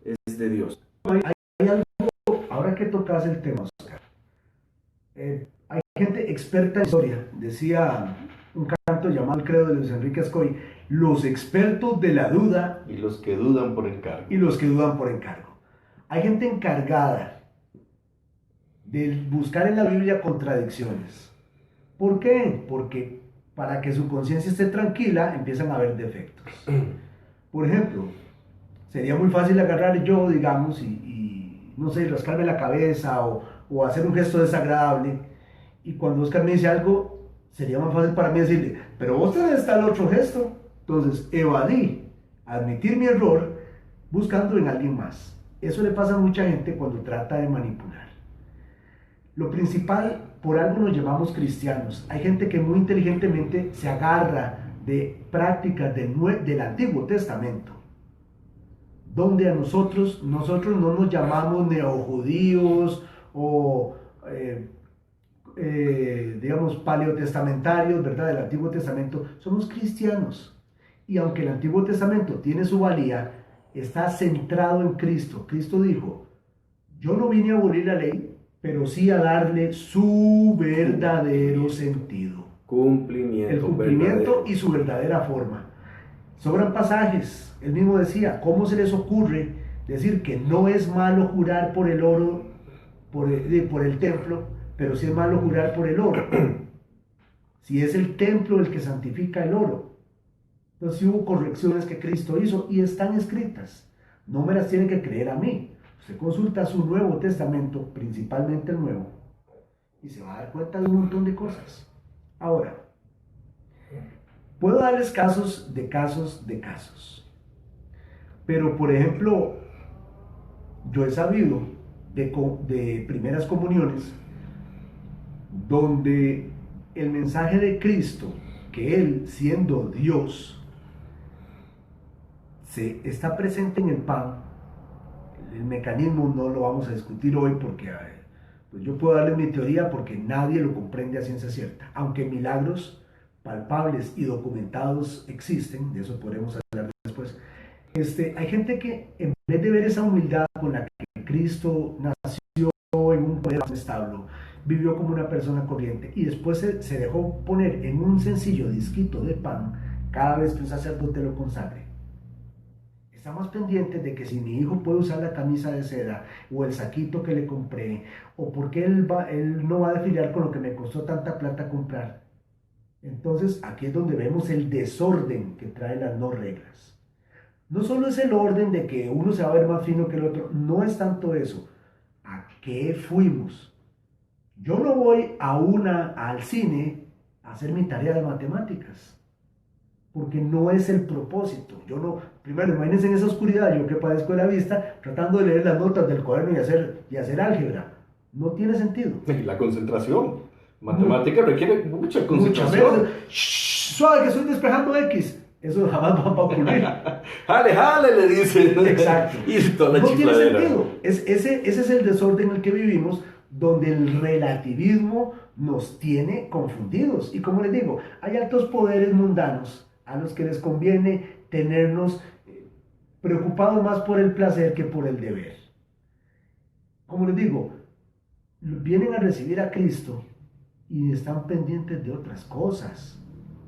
es de Dios. Hay algo, ahora que tocas el tema, Oscar, hay gente experta en historia, decía un canto llamado El Credo de Luis Enrique Ascoy, los expertos de la duda y los que dudan por encargo. Y los que dudan por encargo. Hay gente encargada de buscar en la Biblia contradicciones. ¿Por qué? Porque para que su conciencia esté tranquila empiezan a haber defectos. Por ejemplo, sería muy fácil agarrar yo, digamos, y no sé, rascarme la cabeza o hacer un gesto desagradable. Y cuando Oscar me dice algo, sería más fácil para mí decirle, pero vos tenés está el otro gesto. Entonces, evadí, admitir mi error, buscando en alguien más. Eso le pasa a mucha gente cuando trata de manipular. Lo principal, por algo nos llamamos cristianos. Hay gente que muy inteligentemente se agarra de prácticas del Antiguo Testamento, donde a nosotros no nos llamamos neojudíos o digamos paleotestamentarios, ¿verdad? Del Antiguo Testamento, somos cristianos. Y aunque el Antiguo Testamento tiene su valía, está centrado en Cristo. Cristo dijo, yo no vine a abolir la ley, pero sí a darle su verdadero sentido. Cumplimiento. El cumplimiento verdadero. Y su verdadera forma. Sobran pasajes. Él mismo decía, ¿cómo se les ocurre decir que no es malo jurar por el oro, por el templo, pero sí es malo jurar por el oro? Si es el templo el que santifica el oro. Entonces hubo correcciones que Cristo hizo y están escritas. No me las tiene que creer a mí. Usted consulta su Nuevo Testamento, principalmente el Nuevo, y se va a dar cuenta de un montón de cosas. Ahora, puedo darles casos. Pero, por ejemplo, yo he sabido de primeras comuniones donde el mensaje de Cristo, que Él, siendo Dios, está presente en el pan. El mecanismo no lo vamos a discutir hoy porque pues yo puedo darles mi teoría porque nadie lo comprende a ciencia cierta, aunque milagros palpables y documentados existen, de eso podremos hablar después. Hay gente que en vez de ver esa humildad con la que Cristo nació en un establo, vivió como una persona corriente y después se dejó poner en un sencillo disquito de pan cada vez que un sacerdote lo consagre. Está más pendiente de que si mi hijo puede usar la camisa de seda o el saquito que le compré, o porque él no va a desfilar con lo que me costó tanta plata comprar. Entonces aquí es donde vemos el desorden que trae las no reglas. No solo es el orden de que uno se va a ver más fino que el otro, no es tanto eso. ¿A qué fuimos? Yo no voy al cine a hacer mi tarea de matemáticas, porque no es el propósito. Primero, imagínense en esa oscuridad, yo que padezco de la vista, tratando de leer las notas del cuaderno y hacer álgebra. No tiene sentido. Y la concentración. Matemática requiere mucha concentración. Suave, que estoy despejando X. Eso jamás va a ocurrir. Jale, le dicen. Exacto. Y toda la no tiene chifladera. sentido. Ese es el desorden en el que vivimos, donde el relativismo nos tiene confundidos. Y como les digo, hay altos poderes mundanos a los que les conviene tenernos preocupados más por el placer que por el deber. Como les digo, vienen a recibir a Cristo y están pendientes de otras cosas.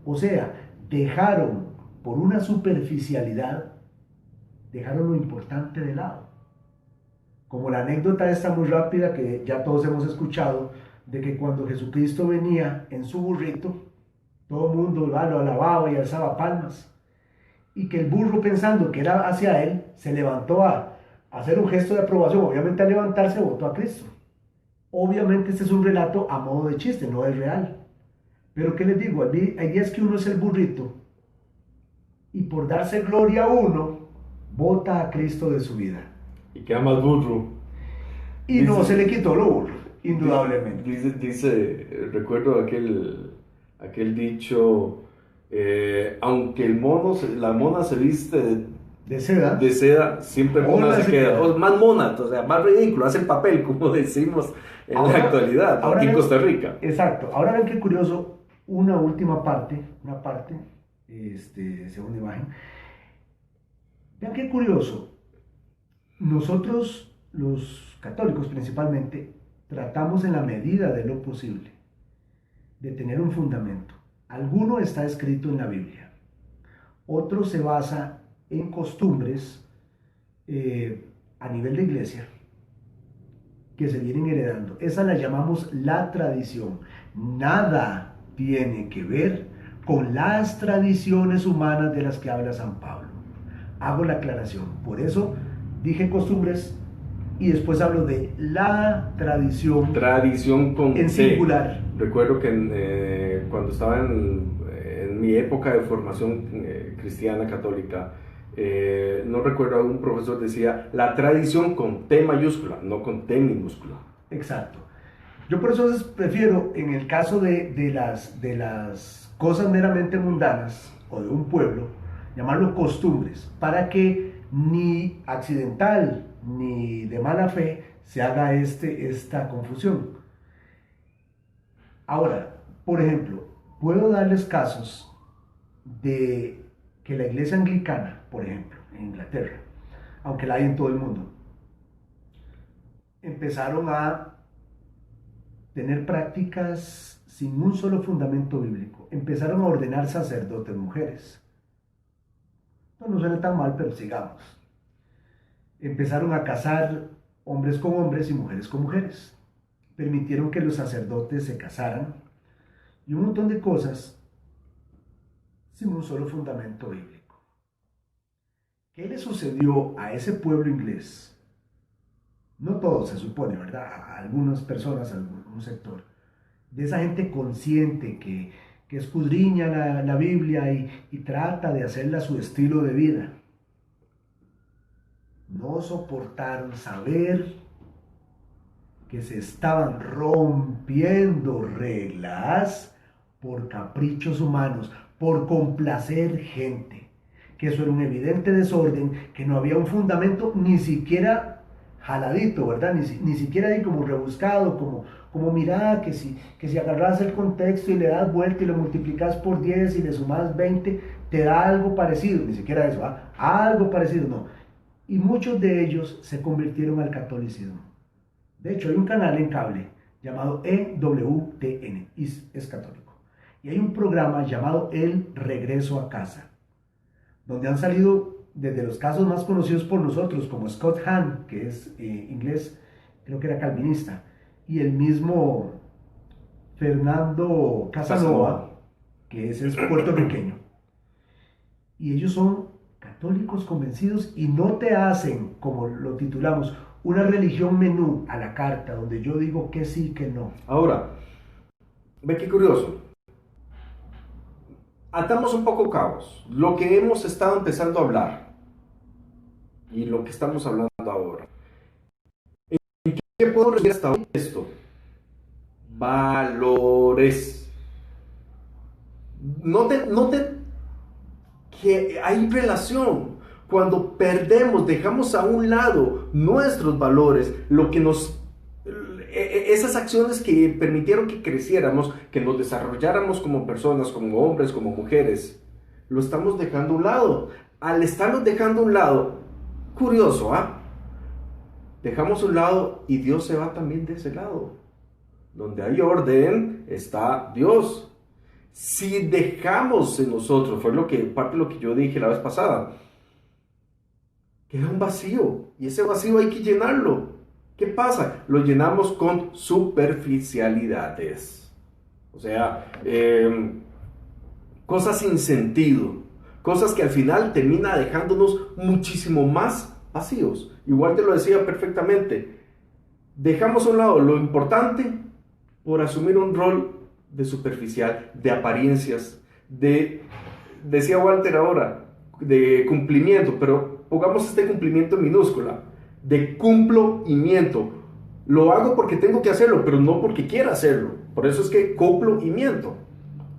O sea, dejaron por una superficialidad, dejaron lo importante de lado. Como la anécdota esta muy rápida que ya todos hemos escuchado, de que cuando Jesucristo venía en su burrito, todo el mundo lo alababa y alzaba palmas, y que el burro, pensando que era hacia él, se levantó a hacer un gesto de aprobación. Obviamente al levantarse votó a Cristo. Obviamente este es un relato a modo de chiste, no es real. Pero ¿qué les digo? Hay días que uno es el burrito y por darse gloria a uno, vota a Cristo de su vida. Y queda más burro. Y dice, no se le quitó lo burro, indudablemente. Recuerdo aquel dicho, aunque la mona se viste de seda, siempre mona se queda. O más mona, o sea, más ridículo, hace el papel, como decimos en la actualidad, aquí en Costa Rica. Exacto. Ahora ven qué curioso, una parte, segunda imagen. Vean qué curioso. Nosotros, los católicos principalmente, tratamos en la medida de lo posible de tener un fundamento. Alguno está escrito en la Biblia, otro se basa en costumbres a nivel de iglesia que se vienen heredando. Esa la llamamos la tradición. Nada tiene que ver con las tradiciones humanas de las que habla San Pablo. Hago la aclaración. Por eso dije costumbres y después hablo de la tradición. Tradición con en singular. Recuerdo que cuando estaba en mi época de formación cristiana católica, no recuerdo, algún profesor decía la tradición con T mayúscula, no con T minúscula. Exacto. Yo por eso prefiero, en el caso de las cosas meramente mundanas o de un pueblo, llamarlo costumbres, para que ni accidental ni de mala fe se haga esta confusión. Ahora, por ejemplo, puedo darles casos de que la iglesia anglicana, por ejemplo, en Inglaterra, aunque la hay en todo el mundo, empezaron a tener prácticas sin un solo fundamento bíblico. Empezaron a ordenar sacerdotes mujeres. No suena tan mal, pero sigamos. Empezaron a casar hombres con hombres y mujeres con mujeres. Permitieron que los sacerdotes se casaran y un montón de cosas sin un solo fundamento bíblico. ¿Qué le sucedió a ese pueblo inglés? No todo se supone, ¿verdad? A algunas personas, a algún sector. De esa gente consciente que escudriña la Biblia y trata de hacerla su estilo de vida. No soportaron saber que se estaban rompiendo reglas por caprichos humanos, por complacer gente, que eso era un evidente desorden, que no había un fundamento ni siquiera jaladito, ¿verdad? Ni siquiera ahí como rebuscado, como mira, que si agarras el contexto y le das vuelta y lo multiplicas por 10 y le sumas 20, te da algo parecido, ni siquiera eso, ¿ah? Algo parecido, no. Y muchos de ellos se convirtieron al catolicismo. De hecho, hay un canal en cable llamado EWTN, es católico. Y hay un programa llamado El Regreso a Casa, donde han salido desde los casos más conocidos por nosotros, como Scott Hahn, que es inglés, creo que era calvinista, y el mismo Fernando Casanova, que es puertorriqueño. Y ellos son católicos convencidos y no te hacen, como lo titulamos, una religión menú a la carta, donde yo digo que sí, que no. Ahora, ve qué curioso. Atamos un poco cabos. Lo que hemos estado empezando a hablar y lo que estamos hablando ahora. ¿En qué puedo resumir hasta hoy esto? Valores. Note que hay relación. Cuando perdemos, dejamos a un lado nuestros valores, esas acciones que permitieron que creciéramos, que nos desarrolláramos como personas, como hombres, como mujeres, lo estamos dejando a un lado. Al estarlos dejando a un lado, curioso, dejamos a un lado y Dios se va también de ese lado. Donde hay orden, está Dios. Si dejamos en nosotros, parte de lo que yo dije la vez pasada, queda un vacío, y ese vacío hay que llenarlo. ¿Qué pasa? Lo llenamos con superficialidades. O sea, cosas sin sentido. Cosas que al final termina dejándonos muchísimo más vacíos. Igual te lo decía perfectamente. Dejamos a un lado lo importante por asumir un rol de superficial, de apariencias, decía Walter ahora, de cumplimiento, pero pongamos este cumplimiento en minúscula, de cumplo y miento. Lo hago porque tengo que hacerlo, pero no porque quiera hacerlo. Por eso es que cumplo y miento.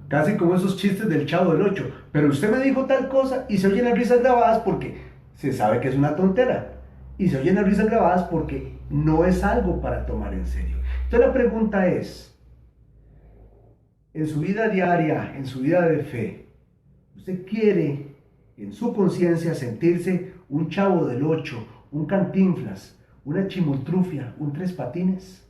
Casi como esos chistes del Chavo del Ocho. Pero usted me dijo tal cosa y se oyen las risas grabadas porque se sabe que es una tontera. Y se oyen las risas grabadas porque no es algo para tomar en serio. Entonces la pregunta es, en su vida diaria, en su vida de fe, ¿usted quiere en su conciencia sentirse un Chavo del Ocho, un Cantinflas, una Chimoltrufia, un Tres Patines?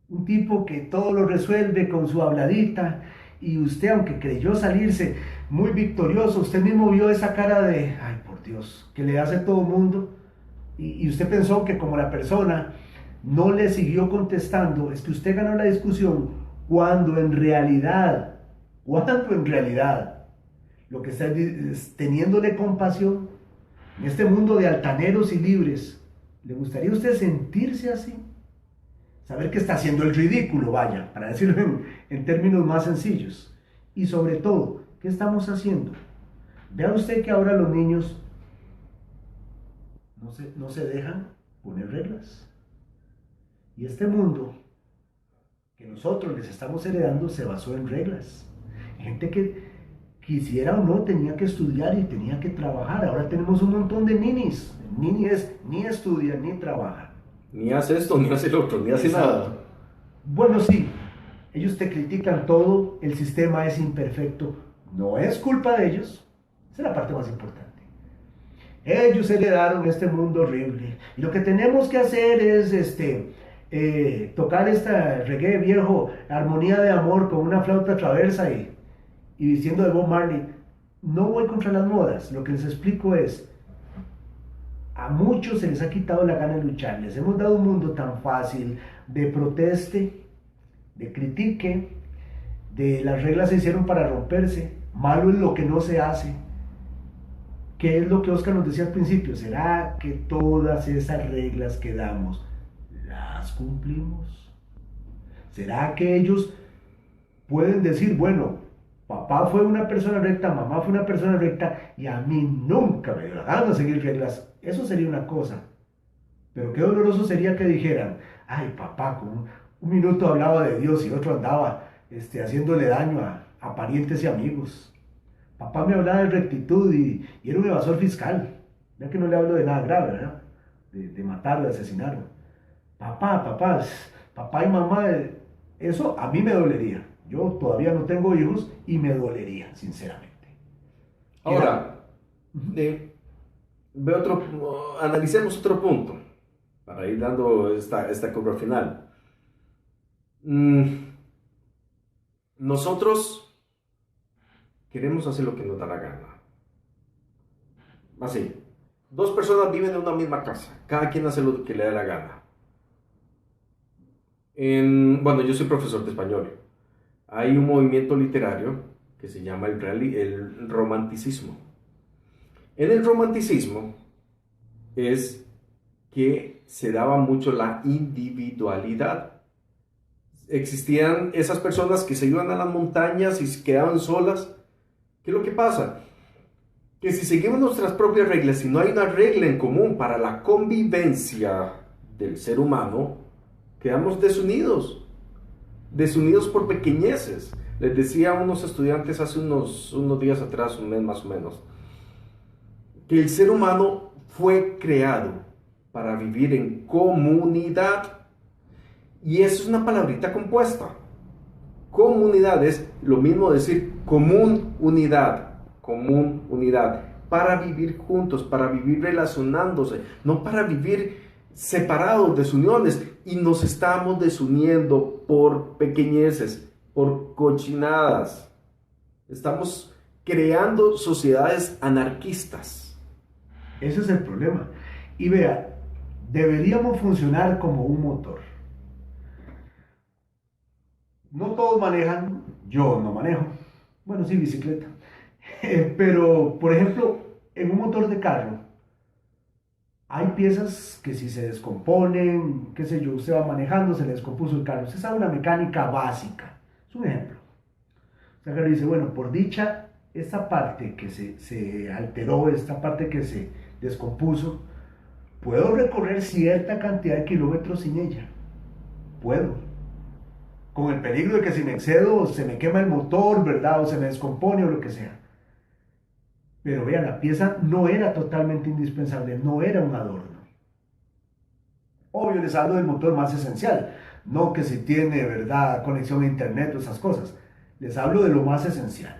Un tipo que todo lo resuelve con su habladita, y usted, aunque creyó salirse muy victorioso, usted mismo vio esa cara de, ay por Dios, que le hace todo el mundo, y usted pensó que como la persona no le siguió contestando, es que usted ganó la discusión, cuando en realidad, lo que está es teniéndole compasión, en este mundo de altaneros y libres, ¿le gustaría a usted sentirse así? Saber que está haciendo el ridículo, vaya, para decirlo en términos más sencillos. Y sobre todo, ¿qué estamos haciendo? Vea usted que ahora los niños no se dejan poner reglas. Y este mundo que nosotros les estamos heredando se basó en reglas. Gente que quisiera o no tenía que estudiar y tenía que trabajar. Ahora tenemos un montón de ninis. Nini es ni estudia ni trabaja. Ni hace esto, ni hace lo otro, ni hace nada. Bueno, sí, ellos te critican todo, el sistema es imperfecto, no es culpa de ellos, esa es la parte más importante. Ellos heredaron este mundo horrible y lo que tenemos que hacer es tocar esta reggae viejo, armonía de amor con una flauta traversa y diciendo de Bob Marley. No voy contra las modas, lo que les explico es, a muchos se les ha quitado la gana de luchar. Les hemos dado un mundo tan fácil de proteste, de critique, de las reglas se hicieron para romperse. Malo es lo que no se hace. ¿Qué es lo que Oscar nos decía al principio? ¿Será que todas esas reglas que damos las cumplimos? ¿Será que ellos pueden decir, bueno, papá fue una persona recta, mamá fue una persona recta y a mí nunca me dio la gana de seguir reglas? Eso sería una cosa. Pero qué doloroso sería que dijeran, ay papá, con un minuto hablaba de Dios y otro andaba haciéndole daño a parientes y amigos. Papá me hablaba de rectitud y era un evasor fiscal. Ya que no le hablo de nada grave, ¿verdad? De matar, de asesinar. Papá y mamá, eso a mí me dolería. Yo todavía no tengo hijos y me dolería, sinceramente. Ahora, analicemos otro punto para ir dando esta curva final. Nosotros queremos hacer lo que nos da la gana. Así, dos personas viven en una misma casa, cada quien hace lo que le da la gana. Bueno, yo soy profesor de español. Hay un movimiento literario que se llama el romanticismo. En el romanticismo es que se daba mucho la individualidad. Existían esas personas que se iban a las montañas y se quedaban solas. ¿Qué es lo que pasa? Que si seguimos nuestras propias reglas y no hay una regla en común para la convivencia del ser humano, quedamos desunidos por pequeñeces. Les decía a unos estudiantes hace unos días atrás, un mes más o menos, que el ser humano fue creado para vivir en comunidad. Y eso es una palabrita compuesta. Comunidad es lo mismo decir común unidad, para vivir juntos, para vivir relacionándose, no para vivir separados, desuniones. Y nos estamos desuniendo por pequeñeces, por cochinadas. Estamos creando sociedades anarquistas. Ese es el problema. Y vea, deberíamos funcionar como un motor. No todos manejan, yo no manejo, bueno, sí, bicicleta, pero por ejemplo, en un motor de carro, hay piezas que si se descomponen, qué sé yo, usted va manejando, se le descompuso el carro, usted sabe una mecánica básica, es un ejemplo. Usted agarra y dice, bueno, por dicha, esta parte que se alteró, esta parte que se descompuso, puedo recorrer cierta cantidad de kilómetros sin ella, puedo, con el peligro de que si me excedo se me quema el motor, ¿verdad? O se me descompone o lo que sea. Pero vean, la pieza no era totalmente indispensable, no era un adorno. Obvio, les hablo del motor más esencial, no que si tiene, ¿verdad?, conexión a internet o esas cosas. Les hablo de lo más esencial.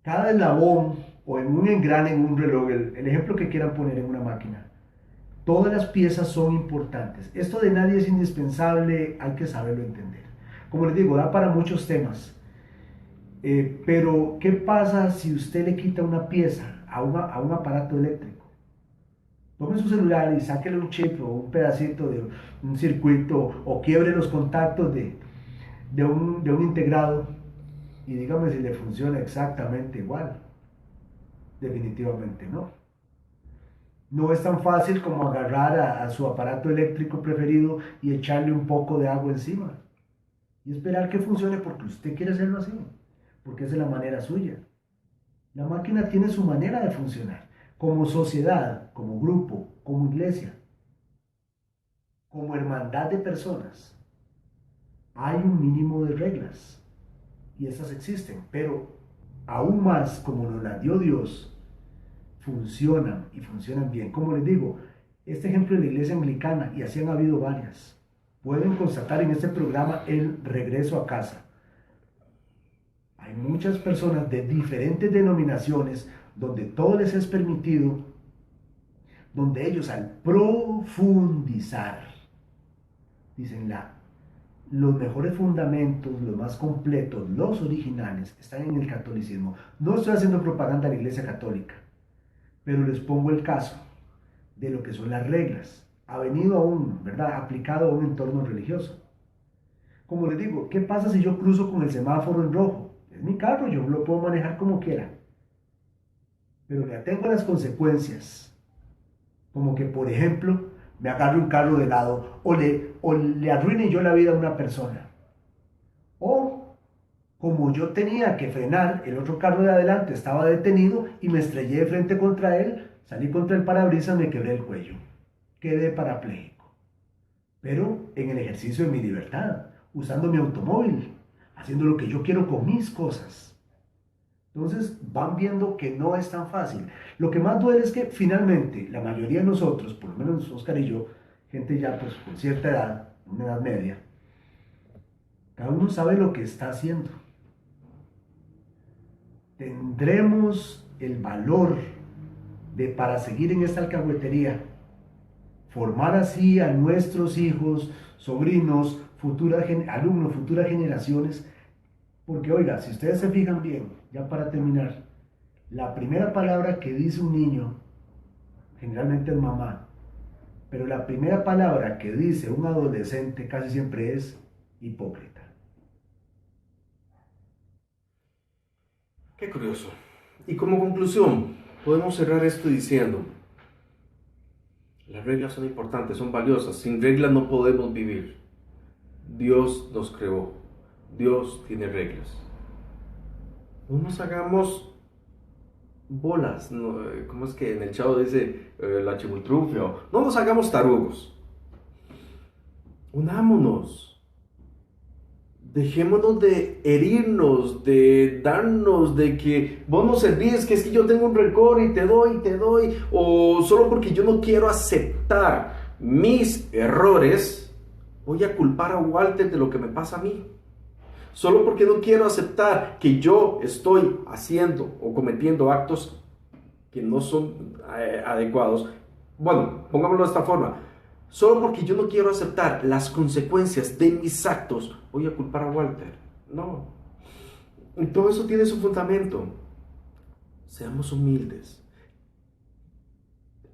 Cada eslabón o en un engrane, en un reloj, el ejemplo que quieran poner en una máquina, todas las piezas son importantes. Esto de nadie es indispensable, hay que saberlo entender. Como les digo, da para muchos temas. Pero, ¿qué pasa si usted le quita una pieza a un aparato eléctrico? Tome su celular y sáquele un chip o un pedacito de un circuito o quiebre los contactos de un integrado y dígame si le funciona exactamente igual. Definitivamente no. No es tan fácil como agarrar a su aparato eléctrico preferido y echarle un poco de agua encima y esperar que funcione porque usted quiere hacerlo así, porque esa es la manera suya. La máquina tiene su manera de funcionar, como sociedad, como grupo, como iglesia, como hermandad de personas. Hay un mínimo de reglas y estas existen, pero aún más como nos las dio Dios, funcionan y funcionan bien. Como les digo, este ejemplo de la iglesia anglicana, y así han habido varias, pueden constatar en este programa el regreso a casa. Hay muchas personas de diferentes denominaciones donde todo les es permitido, donde ellos al profundizar, dicen los mejores fundamentos, los más completos, los originales, están en el catolicismo. No estoy haciendo propaganda a la iglesia católica, pero les pongo el caso de lo que son las reglas. Ha venido aún, ¿verdad?, aplicado a un entorno religioso. Como les digo, ¿qué pasa si yo cruzo con el semáforo en rojo? Es mi carro, yo lo puedo manejar como quiera. Pero me atengo a las consecuencias. Como que, por ejemplo, me agarre un carro de lado o le arruine yo la vida a una persona. O, como yo tenía que frenar, el otro carro de adelante estaba detenido y me estrellé de frente contra él, salí contra el parabrisas, me quebré el cuello. Quedé parapléjico. Pero en el ejercicio de mi libertad, usando mi automóvil, haciendo lo que yo quiero con mis cosas. Entonces van viendo que no es tan fácil. Lo que más duele es que finalmente la mayoría de nosotros, por lo menos Oscar y yo, gente ya pues con cierta edad, una edad media, cada uno sabe lo que está haciendo. Tendremos el valor de, para seguir en esta alcahuetería, formar así a nuestros hijos, sobrinos, alumnos, futuras generaciones. Porque oiga, si ustedes se fijan bien, ya para terminar, la primera palabra que dice un niño generalmente es mamá, pero la primera palabra que dice un adolescente casi siempre es hipócrita. Qué curioso. Y como conclusión, podemos cerrar esto diciendo, las reglas son importantes, son valiosas, sin reglas no podemos vivir. Dios nos creó, Dios tiene reglas. No nos hagamos bolas, no, ¿cómo es que en el Chavo dice la chimultrufia? No nos hagamos tarugos. Unámonos. Dejémonos de herirnos, de darnos, de que vos no servís, que es que yo tengo un rencor y te doy, o solo porque yo no quiero aceptar mis errores, voy a culpar a Walter de lo que me pasa a mí. Solo porque no quiero aceptar que yo estoy haciendo o cometiendo actos que no son adecuados. Bueno, pongámoslo de esta forma. Solo porque yo no quiero aceptar las consecuencias de mis actos, voy a culpar a Walter. No. Y todo eso tiene su fundamento. Seamos humildes.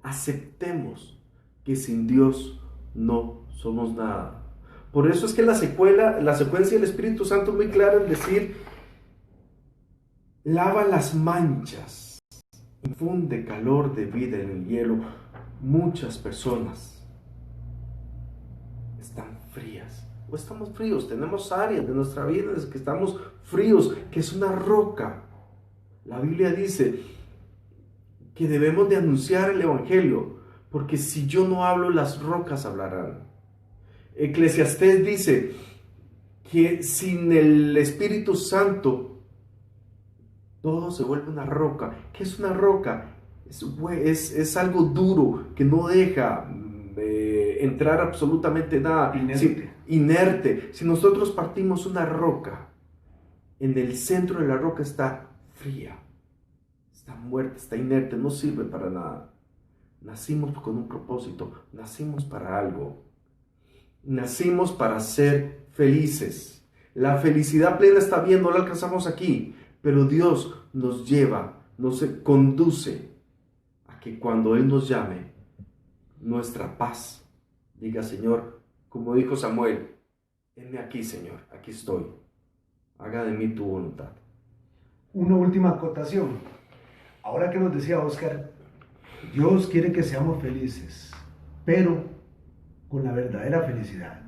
Aceptemos que sin Dios no somos nada. Por eso es que la secuencia del Espíritu Santo es muy clara en decir: lava las manchas, infunde calor de vida en el hielo. Muchas personas están frías, o estamos fríos, tenemos áreas de nuestra vida en las que estamos fríos, que es una roca. La Biblia dice que debemos de anunciar el Evangelio, porque si yo no hablo, las rocas hablarán. Eclesiastés dice que sin el Espíritu Santo todo se vuelve una roca. ¿Qué es una roca? Es algo duro que no deja entrar absolutamente nada. Inerte. Si nosotros partimos una roca, en el centro de la roca está fría, está muerta, está inerte, no sirve para nada. Nacimos con un propósito, nacimos para algo. Nacimos para ser felices. La felicidad plena está bien, no la alcanzamos aquí, pero Dios nos lleva, nos conduce a que cuando Él nos llame, nuestra paz diga: Señor, como dijo Samuel, heme aquí, Señor, aquí estoy, haga de mí tu voluntad. Una última acotación. Ahora que nos decía Oscar, Dios quiere que seamos felices, pero con la verdadera felicidad.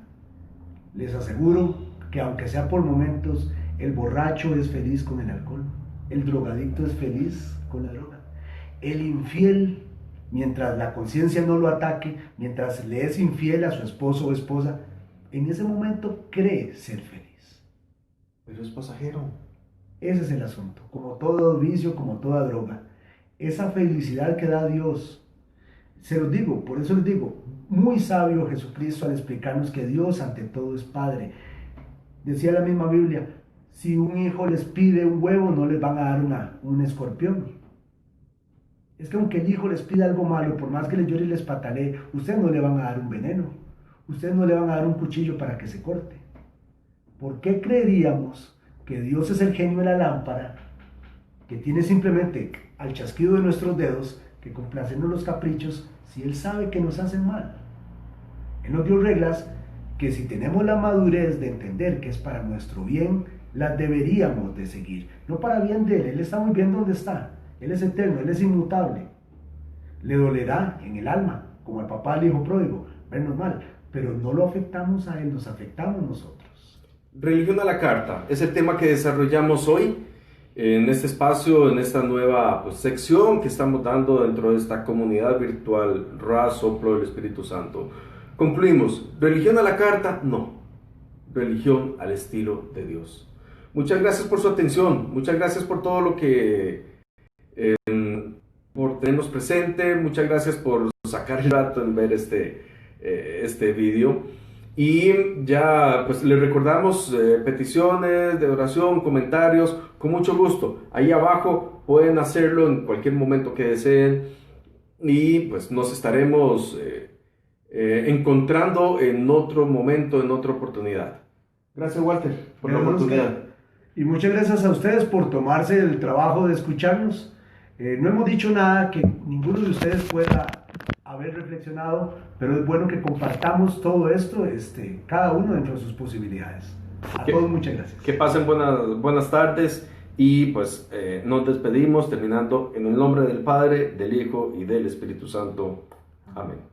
Les aseguro que aunque sea por momentos, el borracho es feliz con el alcohol, el drogadicto es feliz con la droga, el infiel, mientras la conciencia no lo ataque, mientras le es infiel a su esposo o esposa, en ese momento cree ser feliz. Pero es pasajero. Ese es el asunto, como todo vicio, como toda droga. Esa felicidad que da Dios, se los digo, por eso les digo, muy sabio Jesucristo al explicarnos que Dios ante todo es Padre. Decía la misma Biblia: si un hijo les pide un huevo, no les van a dar un escorpión. Es que aunque el hijo les pida algo malo, por más que les llore y les patalee, ustedes no le van a dar un veneno, ustedes no le van a dar un cuchillo para que se corte. ¿Por qué creeríamos que Dios es el genio de la lámpara, que tiene simplemente al chasquido de nuestros dedos que complacernos los caprichos, si Él sabe que nos hacen mal? Él nos dio reglas que, si tenemos la madurez de entender que es para nuestro bien, las deberíamos de seguir. No para bien de Él, Él está muy bien donde está, Él es eterno, Él es inmutable. Le dolerá en el alma, como al papá al hijo pródigo, vernos mal, pero no lo afectamos a Él, nos afectamos nosotros. Religión a la carta es el tema que desarrollamos hoy en este espacio, en esta nueva sección que estamos dando dentro de esta comunidad virtual Ra, Soplo del Espíritu Santo. Concluimos: religión a la carta, no. Religión al estilo de Dios. Muchas gracias por su atención, muchas gracias por todo lo que por tenernos presente, muchas gracias por sacar el rato en ver este video. Y ya pues les recordamos peticiones de oración, comentarios, con mucho gusto. Ahí abajo pueden hacerlo en cualquier momento que deseen, y pues nos estaremos encontrando en otro momento, en otra oportunidad. Gracias, Walter, por la oportunidad. Y muchas gracias a ustedes por tomarse el trabajo de escucharnos. No hemos dicho nada que ninguno de ustedes pueda haber reflexionado, pero es bueno que compartamos todo esto, cada uno dentro de sus posibilidades. A todos muchas gracias. Que pasen buenas tardes, y pues nos despedimos terminando en el nombre del Padre, del Hijo y del Espíritu Santo. Amén.